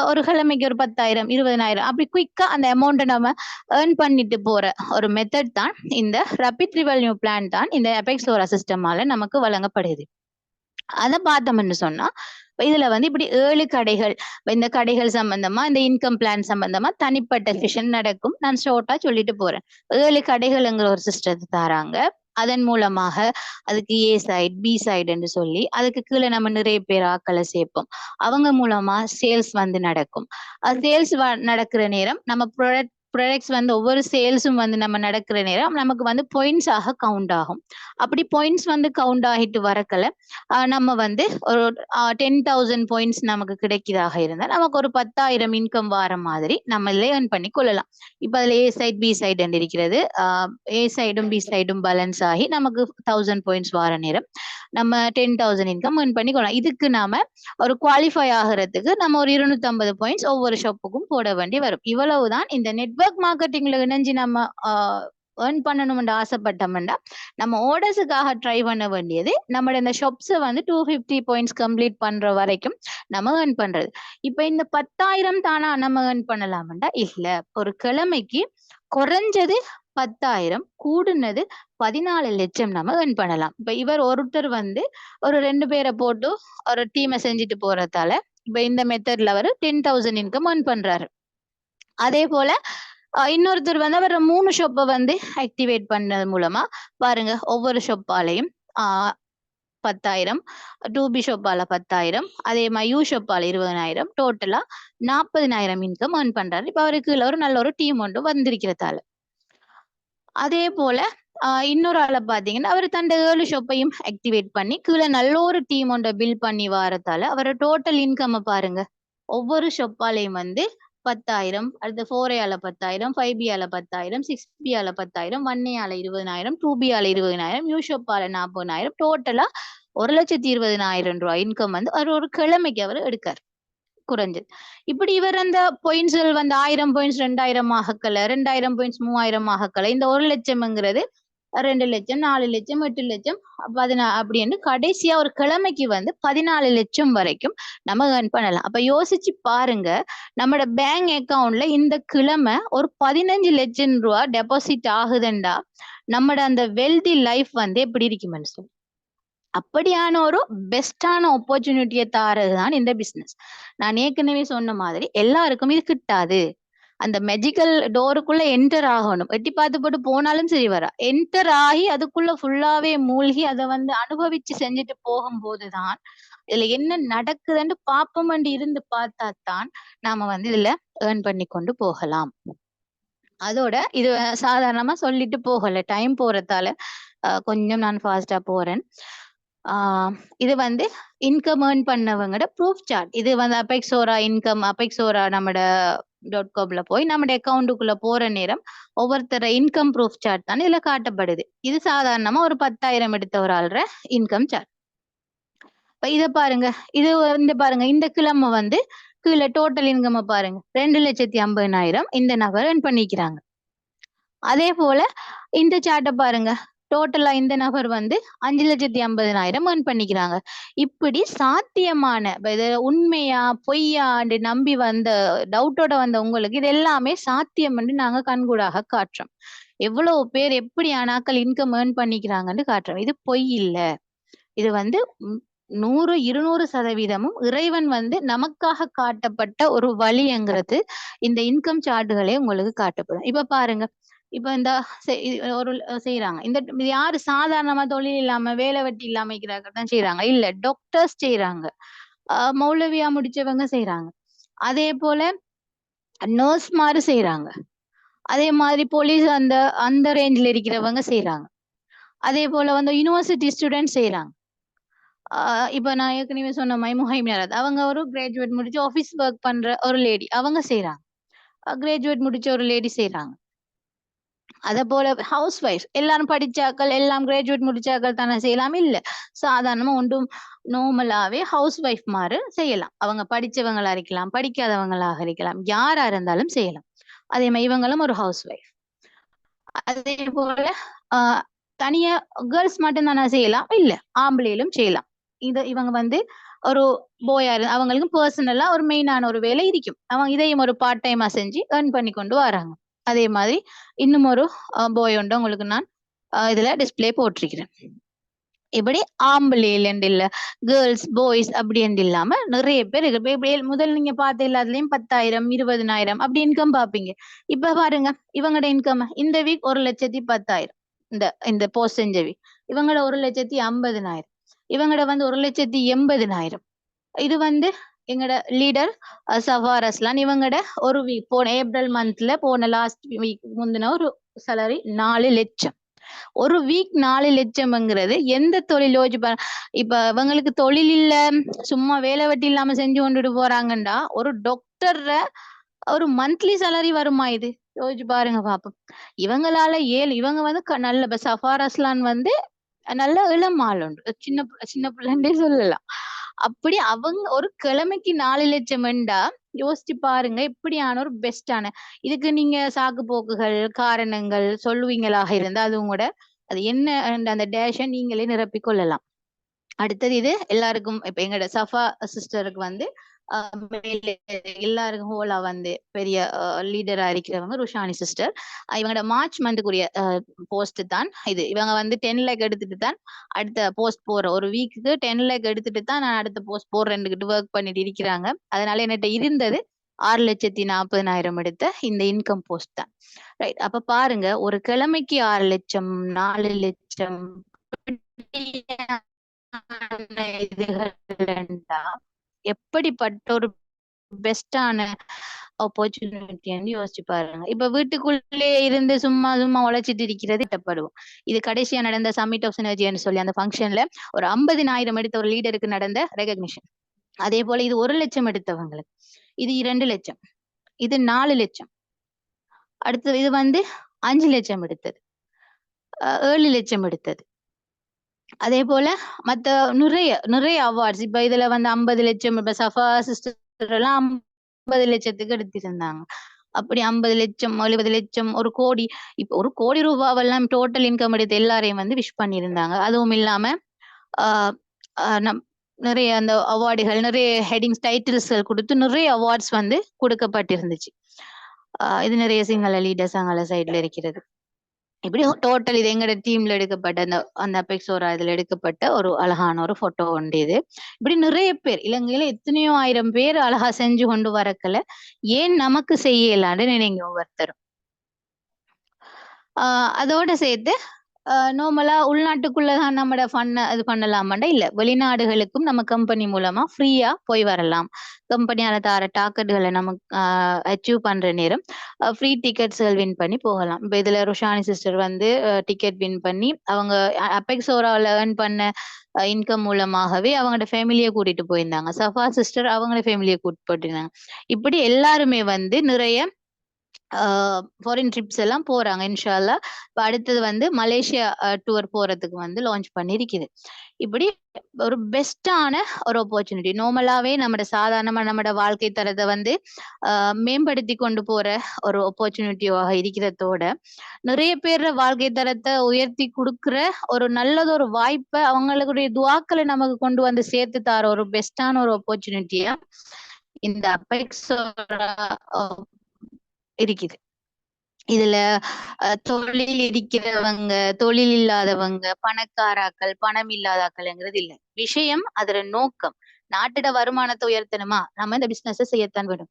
[SPEAKER 1] ஒரு கிழமைக்கு ஒரு 10,000 20,000 அப்படி குயிக்கா அந்த அமௌண்ட்டை நம்ம ஏர்ன் பண்ணிட்டு போற ஒரு மெத்தட் தான் இந்த ரேபிட் ரெவென்யூ பிளான் தான் இந்த அபெக்ஸோரா சிஸ்டமால நமக்கு வழங்கப்படுது. அதை பார்த்தோம்னு சொன்னா இதுல வந்து இப்படி 7 கடைகள், இந்த கடைகள் சம்பந்தமா, இந்த இன்கம் பிளான் சம்பந்தமா தனிப்பட்ட செஷன் நடக்கும். நான் ஷார்ட்டா சொல்லிட்டு போறேன். 7 கடைகள்ங்கிற ஒரு சிஸ்டத்தை தராங்க. அதன் மூலமாக அதுக்கு A சைட் B சைடுன்னு சொல்லி அதுக்கு கீழே நம்ம நிறைய பேர் ஆக்களை சேர்ப்போம். அவங்க மூலமா சேல்ஸ் வந்து நடக்கும். சேல்ஸ் நடக்கிற நேரம் நம்ம ப்ராடக்ட்ஸ் வந்து ஒவ்வொரு சேல்ஸும் வந்து நம்ம நடக்கிற நேரம் நமக்கு வந்து பாயிண்ட்ஸ் ஆக கவுண்ட் ஆகும். அப்படி பாயிண்ட்ஸ் வந்து கவுண்ட் ஆகிட்டு வரக்கல நம்ம வந்து ஒரு 10,000 பாயிண்ட்ஸ் நமக்கு கிடைக்கிறதாக இருந்தால் நமக்கு ஒரு 10,000 இன்கம் வர மாதிரி நம்ம லேர்ன் பண்ணி கொள்ளலாம். இப்ப அதுல A சைட் B சைடு இருக்கிறது. A சைடும் B சைடும் பேலன்ஸ் ஆகி நமக்கு 1000 பாயிண்ட்ஸ் வர நேரம் நம்ம 10,000 இன்கம் ஏர்ன் பண்ணி கொள்ளலாம். இதுக்கு நாம ஒரு குவாலிஃபை ஆகிறதுக்கு நம்ம ஒரு 250 பாயிண்ட்ஸ் ஒவ்வொரு ஷாப்புக்கும் போட வேண்டி வரும். இவ்வளவுதான் இந்த நெட்வொர்க் மார்க்கெட்டிங்ல இணைஞ்சு நம்ம ஏர்ன் பண்ணணும்னு ஆசைப்பட்டோம்னா நம்ம ஆர்டர்ஸுக்காக ட்ரை பண்ண வேண்டியது நம்மளோட இந்த ஷாப்ஸை வந்து 250 பாயிண்ட்ஸ் கம்ப்ளீட் பண்ற வரைக்கும் நம்ம ஏர்ன் பண்றது. இப்ப இந்த 10,000 தானா நம்ம ஏர்ன் பண்ணலாம்டா இல்ல, ஒரு கிழமைக்கு குறைஞ்சது 10,000, கூடுனது 14 லட்சம் நம்ம ஏர்ன் பண்ணலாம். இப்ப இவர் ஒருத்தர் வந்து ஒரு 2 பேரை போட்டு ஒரு டீமை செஞ்சுட்டு போறதால இப்ப இந்த மெத்தட்ல அவர் 10,000 இன்கம் ஏர்ன் பண்றாரு. அதே போல இன்னொருத்தர் வந்து அவர் 3 ஷாப்பை வந்து ஆக்டிவேட் பண்ணது மூலமா பாருங்க, ஒவ்வொரு ஷாப்பாலையும் 10,000, 2B ஷாப்பால 10,000, அதே மாதிரி யூ ஷாப்பால 20,000, டோட்டலா 40,000 இன்கம் ஏர்ன் பண்றாரு. இப்ப அவருக்கு ஒரு நல்ல ஒரு டீம் ஒன்று வந்திருக்கிறதால. அதே போல இன்னொரு ஆளை பாத்தீங்கன்னா அவர் தந்த 7 ஷாப்பையும் ஆக்டிவேட் பண்ணி கீழே நல்ல ஒரு டீம் ஒன்றை பில்ட் பண்ணி வரதால அவரோட டோட்டல் இன்கம் பாருங்க, ஒவ்வொரு ஷாப்பாலையும் வந்து 10,000, அடுத்து 4A 10,000, 5B 10,000, 6B 10,000, 1A 20,000, 2B 20,000, you ஷாப்பால 40,000, டோட்டலா 1,20,000 ரூபாய் இன்கம் வந்து ஒரு கிழமைக்கு அவர் எடுக்கார் குறைஞ்சது. இப்படி இவர் அந்த பாயிண்ட்ஸ்கள் வந்து 1000 பாயிண்ட்ஸ் 2,000 ஆகக்கல, 2,000 பாயிண்ட்ஸ் 3,000 ஆகக்கல, இந்த 1 லட்சம்ங்கிறது 2 லட்சம், 4 லட்சம், 8 லட்சம், 14 அப்படின்னு கடைசியா ஒரு கிழமைக்கு வந்து 14 லட்சம் வரைக்கும் நம்ம ஏர்ன் பண்ணலாம். அப்ப யோசிச்சு பாருங்க, நம்மளோட பேங்க் அக்கவுண்ட்ல இந்த கிழமை ஒரு 15 லட்சம் ரூபாய் டெபாசிட் ஆகுதுண்டா நம்மட அந்த வெல்தி லைஃப் வந்து எப்படி இருக்கு மனுஷன். அப்படியான ஒரு பெஸ்டான ஆப்பர்ச்சுனிட்டியை தாரதுதான் இந்த பிசினஸ். நான் ஏற்கனவே சொன்ன மாதிரி எல்லாருக்கும் இது கிட்டாது. அந்த மெஜிக்கல் டோருக்குள்ள என்டர் ஆகணும். எட்டி பார்த்து போட்டு போனாலும் சரி வரா, என்டர் ஆகி அதுக்குள்ள ஃபுல்லாவே மூழ்கி அதை வந்து அனுபவிச்சு செஞ்சுட்டு போகும்போதுதான் இதுல என்ன நடக்குதுன்னு பாப்போம்னு இருந்து பார்த்தாத்தான் நாம வந்து இதுல ஏர்ன் பண்ணி கொண்டு போகலாம். அதோட இது சாதாரணமா சொல்லிட்டு போகல, டைம் போறதால கொஞ்சம் நான் ஃபாஸ்டா போறேன். இது வந்து இன்கம் ஏர்ன் பண்ணவங்கட ப்ரூஃப் சார்ட். இது வந்து அபெக்ஸோரா இன்கம், அபெக்ஸோரா நம்மட .comல போய் நம்மட அக்கௌண்ட்டுக்குள்ள போற நேரம் ஒவ்வொருத்தர இன்கம் ப்ரூஃப் சார்ட் தான் இதுல காட்டப்படுது. இது சாதாரணமா ஒரு 10,000 எடுத்த ஒரு ஆள்ற இன்கம் சார்ட். இப்ப இத பாருங்க, இது வந்து பாருங்க இந்த கிழமை வந்து கீழே டோட்டல் இன்கம் பாருங்க 2,50,000 இந்த நபர் ஏர்ன் பண்ணிக்கிறாங்க. அதே போல இந்த சார்ட்டை பாருங்க, டோட்டலா இந்த நபர் வந்து 5,50,000 ஏர்ன் பண்ணிக்கிறாங்க. இப்படி சாத்தியமான இது உண்மையா பொய்யாண்டு நம்பி வந்த டவுட்டோட வந்த உங்களுக்கு இது எல்லாமே சாத்தியம் என்று நாங்க கண்கூடாக காட்டுறோம். எவ்வளவு பேர் எப்படி ஆனாக்கள் இன்கம் ஏர்ன் பண்ணிக்கிறாங்கன்னு காட்டுறோம். இது பொய் இல்ல, இது வந்து 100-200% இறைவன் வந்து நமக்காக காட்டப்பட்ட ஒரு வழிங்கிறது இந்த இன்கம் சார்ட்டுகளே உங்களுக்கு காட்டப்படும். இப்ப பாருங்க, இப்ப இந்த ஒரு செய்யறாங்க, இந்த யாரு சாதாரணமா தொழில் இல்லாம வேலை வெட்டி இல்லாம இருக்கிறாங்க தான் செய்யறாங்க இல்ல, டாக்டர்ஸ் செய்யறாங்க, மௌலவியா முடிச்சவங்க செய்யறாங்க, அதே போல நர்ஸ் மாதிரி செய்யறாங்க, அதே மாதிரி போலீஸ் அந்த அந்த ரேஞ்சில் இருக்கிறவங்க செய்யறாங்க, அதே போல வந்து யூனிவர்சிட்டி ஸ்டூடெண்ட் செய்யறாங்க. இப்ப நான் ஏற்கனவே சொன்ன முஹைமினாத், அவங்க ஒரு கிராஜுவேட் முடிச்சு ஆபீஸ் ஒர்க் பண்ற ஒரு லேடி, அவங்க செய்யறாங்க. கிராஜுவேட் முடிச்ச ஒரு லேடி செய்யறாங்க. அதே போல ஹவுஸ் ஒய்ஃப் எல்லாரும் படிச்சாக்கள் எல்லாம் கிராஜுவேட் முடிச்சாக்கள் தானே செய்யலாம் இல்ல, சாதாரணமா ஒன்றும் நார்மலாவே ஹவுஸ் ஒய்ஃப் மாதிரி செய்யலாம். அவங்க படிச்சவங்களா இருக்கலாம், படிக்காதவங்களாக இருக்கலாம், யாரா இருந்தாலும் செய்யலாம். அதே மாதிரி இவங்களும் ஒரு ஹவுஸ் ஒய்ஃப். அதே போல தனியா கேர்ள்ஸ் மட்டும் தானே செய்யலாம் இல்ல, ஆம்பளையிலும் செய்யலாம். இவங்க வந்து ஒரு போயா அவங்களுக்கும் பர்சனலா ஒரு மெயினான ஒரு வேலை இருக்கும், அவங்க இதையும் ஒரு பார்ட் டைமா செஞ்சு ஏர்ன் பண்ணி கொண்டு வராங்க. அதே மாதிரி இன்னும் ஒரு போய் உண்டு உங்களுக்கு நான் இதுல டிஸ்பிளே போட்டிருக்கிறேன். இப்படி ஆம்பளைல இல்ல கேர்ள்ஸ் பாய்ஸ் அப்படின்னு இல்லாம நிறைய பேர் முதல் நீங்க பார்த்த எல்லாத்துலயும் 10,000 20,000 அப்படி இன்கம் பாப்பீங்க. இப்ப பாருங்க இவங்களோட இன்கம் இந்த வீக் 1,10,000, இந்த போஸ்ட் செஞ்ச வீக் இவங்களோட 1,50,000, இவங்களோட வந்து 1,80,000. இது வந்து எங்கட லீடர் சஃபார் அஸ்லான், இவங்கட ஒரு வீக் போன ஏப்ரல் மந்த்ல போன லாஸ்ட் வீக் முந்தின ஒரு சேலரி 4 லட்சம். ஒரு வீக் 4 லட்சம்ங்கிறது எந்த தொழில் யோசிச்சு இப்ப இவங்களுக்கு தொழில் இல்ல, சும்மா வேலை வெட்டி இல்லாம செஞ்சு கொண்டுட்டு போறாங்கண்டா ஒரு டாக்டர் ஒரு மந்த்லி சேலரி வருமா? இது யோசிச்சு பாருங்க பாப்போம். இவங்களால இவங்க வந்து நல்ல சஃபார் அஸ்லான் வந்து நல்ல இளம் ஆள் உண்டு, சின்ன பிள்ளைண்டே சொல்லலாம். அப்படி அவங்க ஒரு கிழமைக்கு 4 லட்சம் என்றா யோசிச்சு பாருங்க எப்படியான ஒரு பெஸ்டான. இதுக்கு நீங்க சாக்கு போக்குகள் காரணங்கள் சொல்லுவீங்களாக இருந்தா அதுவும் கூட அது என்ன அந்த டேஷ நீங்களே நிரப்பிக் கொள்ளலாம். அடுத்தது இது எல்லாருக்கும் இப்ப எங்கட சஃபா சிஸ்டருக்கு வந்து மேல எல்லாருக்கும் ஹோலா வந்து பெரிய லீடரா இருக்கிறவங்க ருஷானி சிஸ்டர். இவங்களோட மார்ச் மந்த்துக்குரிய போஸ்ட் தான் இது. இவங்க வந்து 10 லேக் எடுத்துட்டு தான் அடுத்த போஸ்ட் போற ஒரு வீக்குக்கு 10 லேக் எடுத்துட்டு தான் நான் அடுத்த போஸ்ட் போடுறேன்னுகிட்டு ஒர்க் பண்ணிட்டு இருக்கிறாங்க. அதனால என்கிட்ட இருந்தது 6,40,000 எடுத்த இந்த இன்கம் போஸ்ட் தான். ரைட். அப்ப பாருங்க ஒரு கிழமைக்கு 6 லட்சம் 4 லட்சம் இதுகள்ண்டா எப்படிப்பட்ட ஒரு பெஸ்டான ஆப்பர்ச்சுனிட்டின்னு யோசிச்சு பாருங்க. இப்ப வீட்டுக்குள்ளே இருந்து சும்மா சும்மா உழைச்சிட்டு இருக்கிறது திட்டப்படுவோம். இது கடைசியா நடந்த சமிட் ஆஃப் சினர்ஜின்னு சொல்லி அந்த ஃபங்க்ஷன்ல ஒரு 50,000 எடுத்த ஒரு லீடருக்கு நடந்த ரெகக்னிஷன். அதே போல இது 1 லட்சம் எடுத்தவங்களுக்கு, இது 2 லட்சம், இது 4 லட்சம், அடுத்தது இது வந்து 5 லட்சம் எடுத்தது, 7 லட்சம் எடுத்தது. அதே போல மத்த நிறைய அவார்ட்ஸ் இப்ப இதுல வந்து 50 லட்சம் இப்ப சஃபா சிஸ்டர் எல்லாம் 50 லட்சத்துக்கு எடுத்திருந்தாங்க. அப்படி 50 லட்சம் 70 லட்சம் 1 கோடி இப்ப 1 கோடி ரூபாவெல்லாம் டோட்டல் இன்கம் எடுத்து எல்லாரையும் வந்து விஷ் பண்ணியிருந்தாங்க. அதுவும் இல்லாம ஆஹ் நம் நிறைய அந்த அவார்டுகள் நிறைய ஹெட்டிங்ஸ் டைட்டில்ஸ்கள் கொடுத்து நிறைய அவார்ட்ஸ் வந்து கொடுக்கப்பட்டிருந்துச்சு. இது நிறைய சிங்கள லீடர்ஸ் அங்கால சைட்ல இருக்கிறது. இப்படி டோட்டல் இது எங்கட டீம்ல எடுக்கப்பட்ட அந்த அபெக்ஸோரா இதுல எடுக்கப்பட்ட ஒரு அழகான ஒரு போட்டோ உண்டு இது. இப்படி நிறைய பேர் இலங்கையில எத்தனையோ 1000 பேர் அழகா செஞ்சு கொண்டு வரக்கல ஏன் நமக்கு செய்யலான்னு நினைங்க ஒவ்வொருத்தரும். அதோட சேர்த்து நார்மலா உள்நாட்டுக்குள்ளதான் நம்மட ஃபன்ன இது பண்ணலாமாண்டா இல்ல வெளிநாடுகளுக்கும் நம்ம கம்பெனி மூலமா ஃப்ரீயா போய் வரலாம். கம்பெனியால தர டாக்கெட்டுகளை நமக்கு அச்சீவ் பண்ற நேரம் ஃப்ரீ டிக்கெட்ஸ்கள் வின் பண்ணி போகலாம். இப்ப இதுல ருஷானி சிஸ்டர் வந்து டிக்கெட் வின் பண்ணி அவங்க அபெக்ஸோரால ஏர்ன் பண்ண இன்கம் மூலமாகவே அவங்களோட ஃபேமிலியை கூட்டிட்டு போயிருந்தாங்க. சஃபா சிஸ்டர் அவங்களோட ஃபேமிலியை கூட்டிட்டு போயிருந்தாங்க. இப்படி எல்லாருமே வந்து நிறைய ஃபாரின் ட்ரிப்ஸ் எல்லாம் போறாங்க இன்ஷா அல்லாஹ். இப்ப அடுத்தது வந்து மலேசியா டூர் போறதுக்கு வந்து லான்ச் பண்ணிருக்குது. இப்படி ஒரு பெஸ்டான ஒரு ஆப்பர்ச்சுனிட்டி. நார்மலாவே நம்மட சாதாரணமா நம்மட வாழ்க்கை தரத்தை வந்து மேம்படுத்தி கொண்டு போற ஒரு ஆப்பர்ச்சுனிட்டியாக இருக்கிறதோட நிறைய பேர் வாழ்க்கை தரத்தை உயர்த்தி கொடுக்குற ஒரு நல்லதொரு வாய்ப்பை அவங்களுடைய துவாக்களை நமக்கு கொண்டு வந்து சேர்த்து தர ஒரு பெஸ்டான ஒரு ஆப்பர்ச்சுனிட்டியா இந்த அபெக்ஸோரா இருக்குது. இதுல தொழில் இருக்கிறவங்க தொழில் இல்லாதவங்க பணக்காராக்கள் பணம் இல்லாதாக்கள்ங்கிறது இல்ல விஷயம். அதோட நோக்கம் நாட்டோட வருமானத்தை உயர்த்தணுமா நம்ம இந்த பிசினஸ் செய்யத்தான் வேணும்.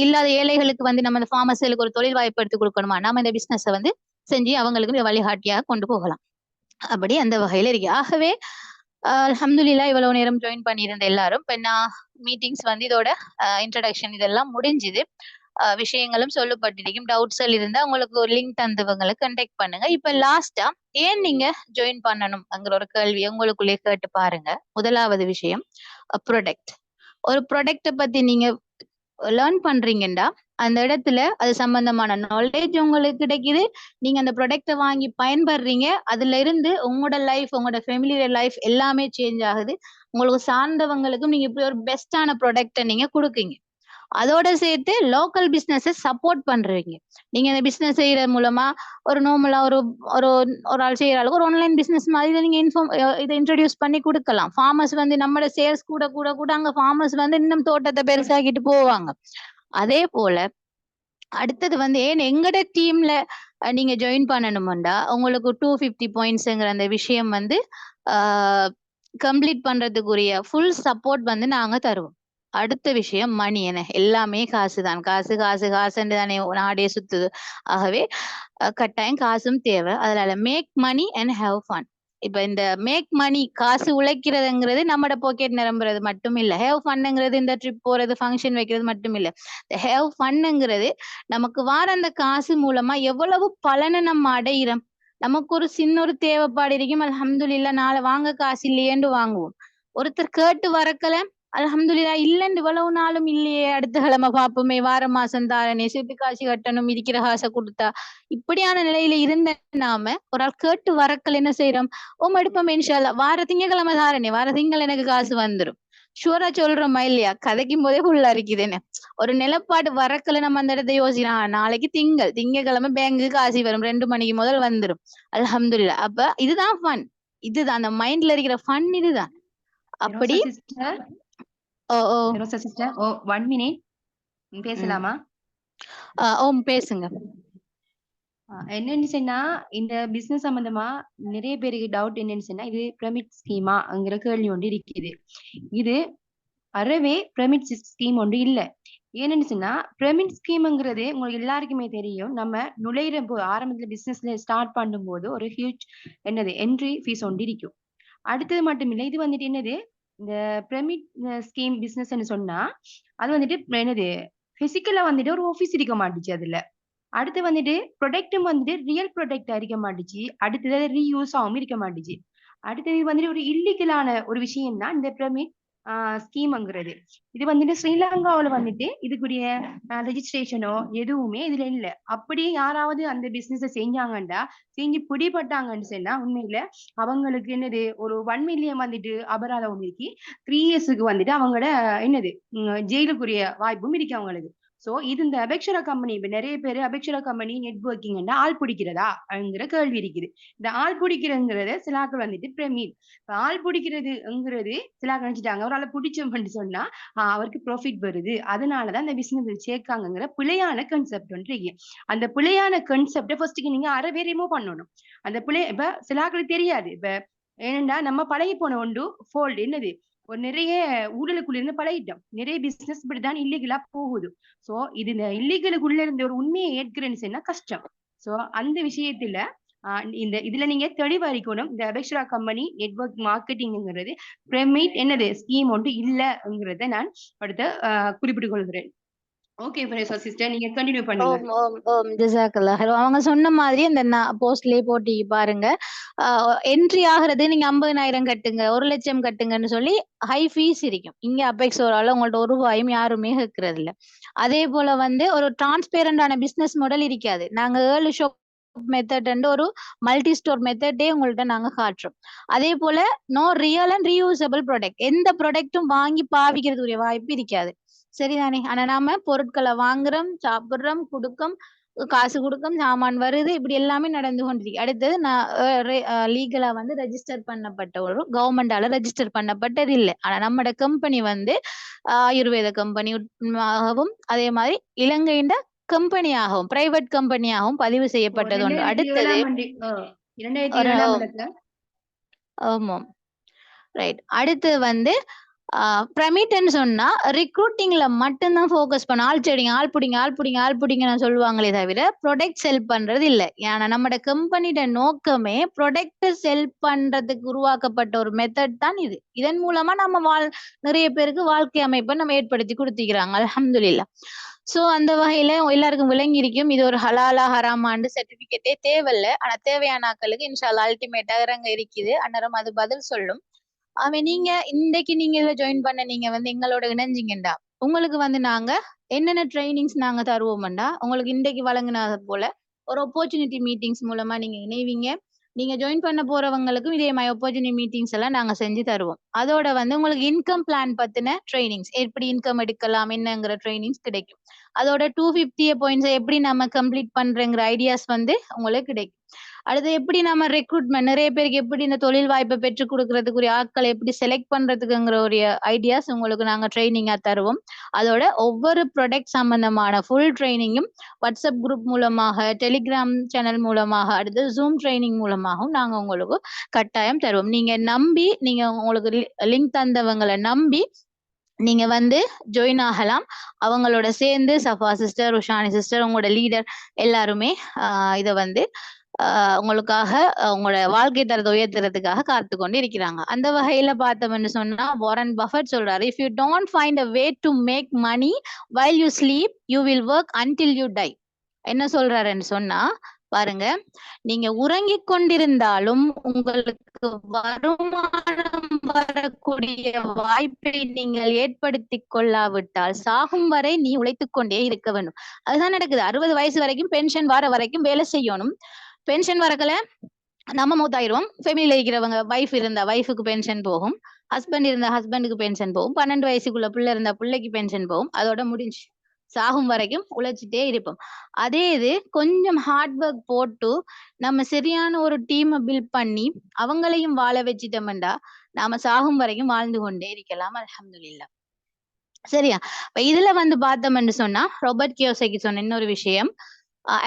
[SPEAKER 1] இல்லாத ஏழைகளுக்கு வந்து நம்ம இந்த ஃபார்மசிகளுக்கு ஒரு தொழில் வாய்ப்பு எடுத்து கொடுக்கணுமா நாம இந்த பிசினஸை வந்து செஞ்சு அவங்களுக்கு வழிகாட்டியாக கொண்டு போகலாம். அப்படி அந்த வகையில இருக்கு. ஆகவே அல்ஹம்துலில்லாஹ் இவ்வளவு நேரம் ஜாயின் பண்ணியிருந்த எல்லாரும் இப்ப நான் மீட்டிங்ஸ் வந்து இதோட இன்ட்ரடக்ஷன் இதெல்லாம் முடிஞ்சுது. விஷயங்களும் சொல்லப்பட்டிருக்கும். டவுட்ஸ்கள் இருந்தா உங்களுக்கு ஒரு லிங்க் தந்தவங்களை கண்டெக்ட் பண்ணுங்க. இப்ப லாஸ்டா ஏன் நீங்க ஜாயின் பண்ணணும்ங்கிற ஒரு கேள்வி உங்களுக்குள்ளே கேட்டு பாருங்க. முதலாவது விஷயம் ப்ராடக்ட். ஒரு ப்ராடக்ட பத்தி நீங்க லேர்ன் பண்றீங்கன்னா அந்த இடத்துல அது சம்பந்தமான நாலேஜ் உங்களுக்கு கிடைக்குது. நீங்க அந்த ப்ராடக்ட வாங்கி பயன்படுறீங்க. அதுல இருந்து உங்களோட லைஃப் உங்களோட ஃபேமிலியோட லைஃப் எல்லாமே சேஞ்ச் ஆகுது. உங்களுக்கு சார்ந்தவங்களுக்கும் நீங்க இப்படி ஒரு பெஸ்டான ப்ராடக்ட நீங்க கொடுக்கீங்க. அதோட சேர்த்து லோக்கல் பிசினஸ் சப்போர்ட் பண்றீங்க. நீங்க இந்த பிசினஸ் செய்யறது மூலமா ஒரு நார்மலா ஒரு ஒரு ஒரு ஆள் செய்யற அளவுக்கு ஒரு ஆன்லைன் பிசினஸ் மாதிரி நீங்க இதை இன்ட்ரோடியூஸ் பண்ணி கொடுக்கலாம். ஃபார்மர்ஸ் வந்து நம்மளோட சேல்ஸ் கூட கூட கூட அங்க ஃபார்மர்ஸ் வந்து இன்னும் தோட்டத்தை பெருசாக்கிட்டு போவாங்க. அதே போல அடுத்தது வந்து ஏன் எங்கட டீம்ல நீங்க ஜாயின் பண்ணணும்டா உங்களுக்கு 250 பாயிண்ட்ஸ்ங்கிற அந்த விஷயம் வந்து கம்ப்ளீட் பண்றதுக்குரிய ஃபுல் சப்போர்ட் வந்து நாங்க தருவோம். அடுத்த விஷயம் மணி. என்ன எல்லாமே காசுதான். காசு காசு காசுன்னு தானே நாடே சுத்துது. ஆகவே கட்டாயம் காசும் தேவை. அதனால make money and have fun. இப்ப இந்த மேக் மணி காசு உழைக்கிறதுங்கிறது நம்மட பாக்கெட் நிரம்புறது மட்டும் இல்ல. ஹேவ் ஃபன்னுங்கிறது இந்த ட்ரிப் போறது ஃபங்க்ஷன் வைக்கிறது மட்டும் இல்ல. ஹேவ் ஃபன்னுங்கிறது நமக்கு வார அந்த காசு மூலமா எவ்வளவு பலனை நம்ம அடையிறோம். நமக்கு ஒரு சின்ன ஒரு தேவைப்பாடு இருக்கும். அல்ஹம்துலில்லாஹ் நாளை வாங்க காசு இல்லையேன்னு வாங்குவோம். ஒருத்தர் கேட்டு வரக்கல அல்ஹம்துலில்லாஹ் இல்லன்னு இவ்வளவு நாளும் இல்லையே அடுத்த கிழமை பார்ப்போமே வார மாசம் தாரனே சேர்த்து காசு கட்டணும் இருக்கிற காசை கொடுத்தா இப்படியான நிலையில இருந்த நாம ஒரு ஆள் கேட்டு வரக்கல் என்ன செய்யறோம்? எடுப்போம் இன்ஷா அல்லாஹ் வார திங்கக்கிழமை தாரனே வார திங்கள் எனக்கு காசு வந்துடும். ஷூரா சொல்றோமா இல்லையா? கதைக்கும் போதே ஃபுல்லா இருக்குதுன்னு. ஒரு நிலப்பாடு வரக்கல நம்ம அந்த இடத்த யோசிக்கலாம். நாளைக்கு திங்கட்கிழமை பேங்க்கு காசு வரும். 2 மணிக்கு முதல் வந்துரும். அல்ஹம்துலில்லாஹ். அப்ப இதுதான் ஃபன். இதுதான் அந்த மைண்ட்ல இருக்கிற ஃபன் இதுதான். அப்படி
[SPEAKER 2] சிஸ்டர்
[SPEAKER 1] ஓ ஓ
[SPEAKER 2] சிஸ்டர் 1 மினிட் பேசலாமா?
[SPEAKER 1] ஓம் பேசுங்க.
[SPEAKER 2] என்னன்னு சொன்னா இந்த பிசினஸ் சம்பந்தமா நிறைய பேருக்கு டவுட் என்னன்னு சொன்னா இது பிரமிட் ஸ்கீமாங்கிற கேள்வி ஒன்று இருக்குது. இது அறவே பிரமிட் ஸ்கீம் ஒன்று இல்ல. ஏன்னு சொன்னா பிரமிட் ஸ்கீம்ங்கிறது உங்களுக்கு எல்லாருக்குமே தெரியும். நம்ம நுழையிற ஆரம்பத்துல பிசினஸ்ல ஸ்டார்ட் பண்ணும் போது ஒரு ஹியூஜ் என்ட்ரி ஃபீஸ் ஒன்று இருக்கும். அடுத்தது மட்டும் இல்ல, இது வந்துட்டு என்னது இந்த பிரமிட் ஸ்கீம் பிசினஸ் சொன்னா அது வந்துட்டு என்னது பிசிக்கலா வந்துட்டு ஒரு ஆபீஸ் இருக்க மாட்டுச்சு. அதுல அடுத்து வந்துட்டு ப்ரொடக்டும் வந்துட்டு ரியல் ப்ரொடக்டா இருக்க மாட்டுச்சு. அடுத்தது ரீயூஸாவும் இருக்க மாட்டுச்சு. அடுத்தது வந்துட்டு ஒரு இல்லீகலான ஒரு விஷயம் தான் இந்த பிரமிட் ஸ்கீம்ங்கிறது. இது வந்துட்டு ஸ்ரீலங்காவுல வந்துட்டு இதுக்குரிய ரெஜிஸ்ட்ரேஷனோ எதுவுமே இதுல இல்ல. அப்படியே யாராவது அந்த பிசினஸ் செஞ்சாங்கண்டா செஞ்சு பிடிபட்டாங்கன்னு சொன்னா உண்மையில அவங்களுக்கு என்னது ஒரு 1 மில்லியன் வந்துட்டு அபராதம் இருக்கு. 3 இயர்ஸுக்கு வந்துட்டு அவங்களோட என்னது ஜெயிலுக்குரிய வாய்ப்பும் இருக்கு அவங்களுக்கு. சோ இது இந்த அபெக்ஷரா கம்பெனி இப்ப நிறைய பேரு அபெக்ஷரா கம்பெனி நெட்வொர்க்கிங் ஆள் பிடிக்கிறதாங்கிற கேள்வி இருக்குது. இந்த ஆள் பிடிக்கிறதுங்கிறத சிலாக்கள் வந்துட்டு பிரமிட் ஆள் பிடிக்கிறதுங்கிறது சிலாக்கள் நினைச்சிட்டாங்க ஒரு ஆளை பிடிச்சோம்னு சொன்னா அவருக்கு ப்ராஃபிட் வருது, அதனாலதான் இந்த பிசினஸ் சேர்க்காங்கிற பிழையான கன்செப்ட் ஒன்று இருக்கு. அந்த பிழையான கன்செப்டை ஃபர்ஸ்ட் நீங்க அறவே ரிமூவ் பண்ணணும். அந்த இப்ப சிலாக்களுக்கு தெரியாது. இப்ப ஏனென்றா நம்ம பழகி போன ஒன்று ஃபோல்டு என்னது ஒரு நிறைய ஊழலுக்குள்ள இருந்து பழகிட்டோம். நிறைய பிசினஸ் இப்படிதான் இல்லீகலா போகுது. சோ இது இந்த இல்லீகலுக்குள்ள இருந்த ஒரு உண்மையை ஏற்கிறேன்னு சொன்னா கஷ்டம். சோ அந்த விஷயத்துல இந்த இதுல நீங்க தெளிவா இருக்கணும். இந்த அபெக்ஷரா கம்பெனி நெட்வொர்க் மார்க்கெட்டிங்கிறது பிரமிட் என்னது ஸ்கீம் ஒன்று இல்லங்கிறத நான் அடுத்த குறிப்பிட்டுக் கொள்கிறேன். ஓகே சிஸ்டர், நீங்க கண்டினியூ பண்ணுங்க.
[SPEAKER 1] ஓம் ஓம் ஓம் ஜஸாக்கல்லாஹ். அவங்க சொன்ன மாதிரி அந்த போஸ்ட்லயே போட்டி பாருங்க. என்ட்ரி ஆகுறது நீங்க 50,000 கட்டுங்க, 1 லட்சம் கட்டுங்கன்னு சொல்லி ஹை ஃபீஸ் இருக்கும். இங்க அபெக்ஸோரால உங்கள்ட்ட ஒரு ரூபாயும் யாருமே கேட்கறது இல்ல. அதே போல வந்து ஒரு டிரான்ஸ்பேரண்டான பிசினஸ் மாடல் இருக்காது. நாங்க 7 ஷாப் மெத்தட் ஒரு மல்டி ஸ்டோர் மெத்தடே உங்கள்ட்ட நாங்க காட்டுறோம். அதே போல no real and reusable product. எந்த ப்ராடக்ட்டும் வாங்கி பாவிக்கிறதுக்குரிய வாய்ப்பு இருக்காது. சரிதானே? ஆனா நாம பொருட்களை வாங்குறோம், சாப்பிடுறோம், குடுக்கம், காசு குடுக்கம், சாமான் வருது, இப்படி எல்லாமே நடந்து கொண்டிருக்கு. அடுத்தது நான் லீகலா வந்து ரெஜிஸ்டர் பண்ணப்பட்ட ஒரு கவர்மெண்டால ரெஜிஸ்டர் பண்ணப்பட்டது இல்லை. ஆனா நம்மட கம்பெனி வந்து ஆயுர்வேத கம்பெனி ஆகவும் அதே மாதிரி இலங்கையின் கம்பெனியாகவும் பிரைவேட் கம்பெனியாகவும் பதிவு செய்யப்பட்டது ஒன்று. அடுத்தது
[SPEAKER 2] 2007
[SPEAKER 1] ஆமாம் ரைட். அடுத்தது வந்து பிரமிட்ன்னு சொன்னா ரிக்ரூட்டிங்ல மட்டும்தான் ஃபோக்கஸ் பண்ண ஆள் பிடிங்க சொல்லுவாங்களே தவிர ப்ரொடக்ட் செல் பண்றது இல்லை. ஏன்னா நம்மட கம்பெனியோட நோக்கமே ப்ரொடக்ட் செல் பண்றதுக்கு உருவாக்கப்பட்ட ஒரு மெத்தட் தான் இது. இதன் மூலமா நம்ம நிறைய பேருக்கு வாழ்க்கை அமைப்பை நம்ம ஏற்படுத்தி கொடுத்துக்கிறாங்க அல்ஹம்துலில்லாஹ். சோ அந்த வகையில எல்லாருக்கும் விளங்கி இருக்கும் இது ஒரு ஹலாலா ஹராமாண்டு சர்டிபிகேட்டே தேவையில்லை. ஆனா தேவையான ஆக்களுக்கு இன்ஷால்லா அல்டிமேட்டா இறங்க இருக்குது. அந்நேரம் அது பதில் சொல்லும். நீங்க இன்னைக்கு நீங்க இதை ஜாயின் பண்ண நீங்க வந்து எங்களோட இணைஞ்சிங்கண்டா உங்களுக்கு வந்து நாங்க என்னென்ன ட்ரைனிங்ஸ் நாங்க தருவோம்டா உங்களுக்கு இன்றைக்கு வழங்கினது போல ஒரு ஆப்பர்ச்சுனிட்டி மீட்டிங்ஸ் மூலமா நீங்க இணைவீங்க. நீங்க ஜாயின் பண்ண போறவங்களுக்கும் இதே மாதிரி ஆப்பர்ச்சுனிட்டி மீட்டிங்ஸ் எல்லாம் நாங்க செஞ்சு தருவோம். அதோட வந்து உங்களுக்கு இன்கம் பிளான் பத்தின ட்ரைனிங்ஸ் எப்படி இன்கம் எடுக்கலாம் என்னங்கிற ட்ரைனிங்ஸ் கிடைக்கும். அதோட 250 பாயிண்ட்ஸ் எப்படி நம்ம கம்ப்ளீட் பண்றங்கிற ஐடியாஸ் வந்து உங்களுக்கு கிடைக்கும். அடுத்து எப்படி நம்ம ரெக்ரூட்மெண்ட் நிறைய பேருக்கு எப்படி இந்த தொழில் வாய்ப்பை பெற்றுக் கொடுக்கறதுக்குரிய ஆட்களை எப்படி செலக்ட் பண்றதுக்குங்கிற ஒரு ஐடியாஸ் உங்களுக்கு நாங்க ட்ரைனிங்கா தருவோம். அதோட ஒவ்வொரு ப்ராடக்ட் சம்பந்தமான ஃபுல் ட்ரைனிங்கும் வாட்ஸ்அப் குரூப் மூலமாக, டெலிகிராம் சேனல் மூலமாக, அடுத்து ஜூம் ட்ரைனிங் மூலமாகவும் நாங்க உங்களுக்கு கட்டாயம் தருவோம். நீங்க உங்களுக்கு லிங்க் தந்தவங்களை நம்பி நீங்க வந்து ஜாயின் ஆகலாம். அவங்களோட சேர்ந்து சஃபா சிஸ்டர், ருஷானி சிஸ்டர், உங்களோட லீடர் எல்லாருமே இதை வந்து உங்களுக்காக உங்களோட வாழ்க்கை தரத்தை உயர்த்துறதுக்காக காத்து கொண்டு இருக்கிறாங்க. அந்த வகையில பார்த்தோம்னு சொன்னா வாரன் பஃபட் சொல்றாரு, if you don't find a way to make money while you sleep you will work until you die. என்ன சொல்றாருன்னு சொன்னா பாருங்க, நீங்க உறங்கிக் கொண்டிருந்தாலும் உங்களுக்கு வருமானம் வரக்கூடிய வாய்ப்பை நீங்கள் ஏற்படுத்தி கொள்ளாவிட்டால் சாகும் வரை நீ உழைத்துக் கொண்டே இருக்க வேண்டும். அதுதான் நடக்குது. 60 வயசு வரைக்கும் பென்ஷன் வர வரைக்கும் வேலை செய்யணும். பென்ஷன் வரக்கல நம்ம மூத்தாயிருவோம். ஃபேமிலியில இருக்கிறவங்க வைஃப் இருந்தா வைஃபுக்கு பென்ஷன் போகும். ஹஸ்பண்ட் இருந்தா ஹஸ்பண்டுக்கு பென்ஷன் போகும். 12 வயசுக்குள்ள பிள்ளை இருந்தா பிள்ளைக்கு பென்ஷன் போகும். அதோட முடிஞ்சு. சாகும் வரைக்கும் உழைச்சிட்டே இருப்போம். அதே இது கொஞ்சம் ஹார்ட் ஒர்க் போட்டு நம்ம சரியான ஒரு டீமை பில்ட் பண்ணி அவங்களையும் வாழ வச்சிட்டோம்டா நாம சாகும் வரைக்கும் வாழ்ந்து கொண்டே இருக்கலாம். அல்ஹம்துலில்லாஹ். சரியா? இப்ப இதுல வந்து பார்த்தோம்னு சொன்னா ராபர்ட் கியோசகி சொன்ன இன்னொரு விஷயம்,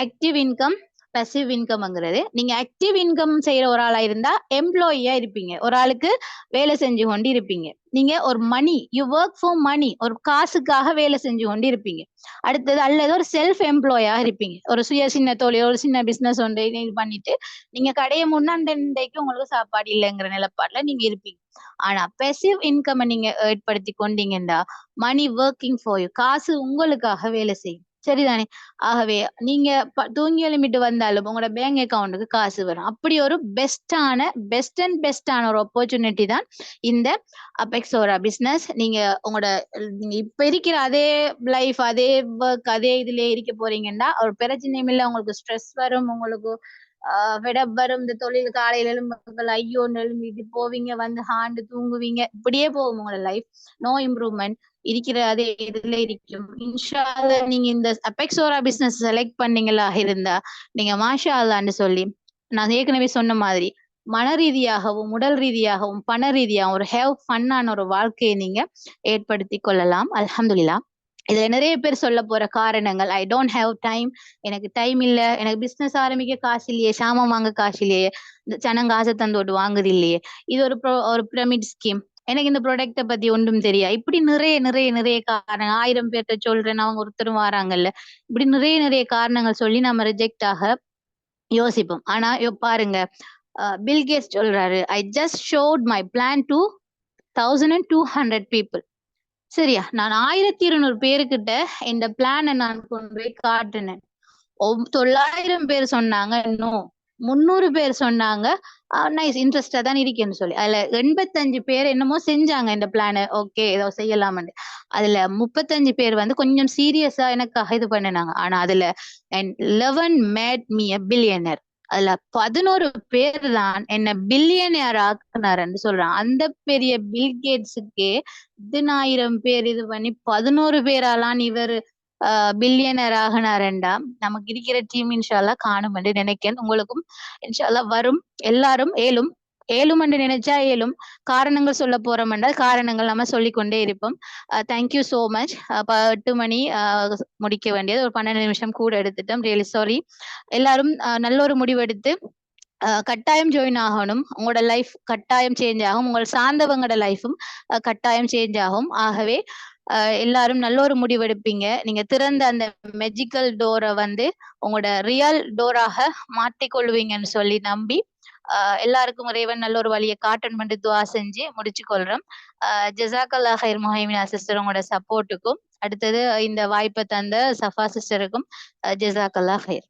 [SPEAKER 1] ஆக்டிவ் இன்கம், பாசிவ் இன்கம்ங்கிறது. நீங்க ஆக்டிவ் இன்கம் செய்யற ஒரு ஆளா இருந்தா எம்ப்ளாயியா இருப்பீங்க. ஒரு ஆளுக்கு வேலை செஞ்சு கொண்டு இருப்பீங்க. நீங்க ஒரு மணி, யூ ஒர்க் ஃபார் மணி, ஒரு காசுக்காக வேலை செஞ்சு கொண்டு இருப்பீங்க. அடுத்தது அல்லது ஒரு செல்ஃப் எம்ப்ளாயா இருப்பீங்க. ஒரு சின்ன தொழில், ஒரு சின்ன பிசினஸ் ஒன்று இது பண்ணிட்டு நீங்க கடையை முன்னாண்டைக்கு உங்களுக்கு சாப்பாடு இல்லைங்கிற நிலப்பாடுல நீங்க இருப்பீங்க. ஆனா பாசிவ் இன்கம் நீங்க ஏற்படுத்தி கொண்டீங்கன்னா மணி ஒர்க்கிங் ஃபார் யூ, காசு உங்களுக்காக வேலை செய்யும். சரிதானே? ஆகவே நீங்க தூங்கி எழும்பிட்டு வந்தாலும் உங்களோட பேங்க் அக்கவுண்ட்டுக்கு காசு வரும். அப்படி ஒரு பெஸ்டான ஒரு ஆப்பர்ச்சுனிட்டி தான் இந்த அபெக்ஸோரா பிசினஸ். நீங்க உங்களோட நீங்க இப்ப இருக்கிற அதே லைஃப், அதே ஒர்க், அதே இதுலயே இருக்க போறீங்கன்னா ஒரு பிரச்சனையும் இல்லை. உங்களுக்கு ஸ்ட்ரெஸ் வரும், உங்களுக்கு வெடப் வரும். இந்த தொழில் காலையில எழும்புகள் ஐயோ எழும்பிட்டு போவீங்க, வந்து ஹாண்டு தூங்குவீங்க, இப்படியே போகும் உங்களோட லைஃப். No improvement. இருக்கிற அதே இதுல இருக்கும். இன்ஷா அல்லாஹ் நீங்க இந்த அபெக்ஸோரா பிசினஸ் செலக்ட் பண்ணீங்களா இருந்தா நீங்க மாஷா அல்லான்னு சொல்லி நான் ஏற்கனவே சொன்ன மாதிரி மன ரீதியாகவும் உடல் ரீதியாகவும் பண ரீதியாகவும் ஒரு ஹேவ் ஃபன்னான ஒரு வாழ்க்கையை நீங்க ஏற்படுத்தி கொள்ளலாம். அல்ஹம்துலில்லாஹ். இதுல நிறைய பேர் சொல்ல போற காரணங்கள், ஐ டோன்ட் ஹேவ் டைம், எனக்கு டைம் இல்ல, எனக்கு பிசினஸ் ஆரம்பிக்க காசு இல்லையே, சாமான் வாங்க காசு இல்லையே, இந்த சனம் காசை தந்தோட்டு வாங்குது இல்லையே, இது ஒரு பிரமிட் ஸ்கீம், எனக்கு இந்த ப்ராடக்ட பத்தி ஒன்றும் தெரியா, இப்படி நிறைய நிறைய நிறைய காரணம் 1000 பேர்ட்ட சொல்றேன் அவங்க ஒருத்தரும் வராங்கல்ல, இப்படி நிறைய நிறைய காரணங்கள் சொல்லி நம்ம ரிஜெக்ட் ஆக யோசிப்போம். ஆனா பாருங்க, பில்கேட்ஸ் சொல்றாரு, I just ஷோட் my plan to 1200 people. சரியா? நான் 1200 பேருக்கிட்ட இந்த பிளானை நான் கொண்டு போய் காட்டினேன். 900 பேர் சொன்னாங்க நோ, 300 பேர் சொன்னாங்க நைஸ், இன்ட்ரெஸ்டா தான் இருக்கேன்னு சொல்லி. அதுல 85 பேர் என்னமோ செஞ்சாங்க இந்த பிளான, ஓகே ஏதோ செய்யலாம்னு. அதுல 35 பேர் வந்து கொஞ்சம் சீரியஸா எனக்காக இது பண்ணினாங்க. ஆனா அதுல 11 மேட் மீ a billionaire. அதுல 11 பேர் தான் என்ன பில்லியனியர் ஆக்குனாருன்னு சொல்றான். அந்த பெரிய பில்கேட்ஸுக்கே 10,000 பேர் இது பண்ணி 11 பேராலாம் இவர் பில்லியனர் ஆகினாரண்டா நமக்கு இருக்கிற டீம் இன்ஷால்லா காணும் என்று நினைக்கிறேன். உங்களுக்கும் இன்ஷால்லா வரும். எல்லாரும் ஏலும் ஏலும் என்று நினைச்சா ஏலும். காரணங்கள் சொல்ல போறோம் என்றால் காரணங்கள் நம்ம சொல்லிக்கொண்டே இருப்போம். Thank you so much. 8 மணி முடிக்க வேண்டியது ஒரு 12 நிமிஷம் கூட எடுத்துட்டோம். Really sorry. எல்லாரும் நல்ல ஒரு முடிவெடுத்து கட்டாயம் ஜாயின் ஆகணும். உங்களோட லைஃப் கட்டாயம் சேஞ்ச் ஆகும். உங்கள் சார்ந்தவங்களோட லைஃபும் கட்டாயம் சேஞ்ச் ஆகும். ஆகவே எல்லாரும் நல்ல ஒரு முடிவெடுப்பீங்க. நீங்க திறந்த அந்த மெஜிக்கல் டோரை வந்து உங்களோட ரியல் டோராக மாற்றிக்கொள்வீங்கன்னு சொல்லி நம்பி எல்லாருக்கும் இறைவன் நல்ல ஒரு வழியை காட்டன் பண்ணி துவா செஞ்சு முடிச்சு கொள்றோம். ஜஸாக்கல்லா ஹைர் முஹைமினா சிஸ்டர் உங்களோட சப்போர்ட்டுக்கும், அடுத்தது இந்த வாய்ப்பை தந்த சஃபா சிஸ்டருக்கும் ஜஸாக்கல்லா ஹைர்.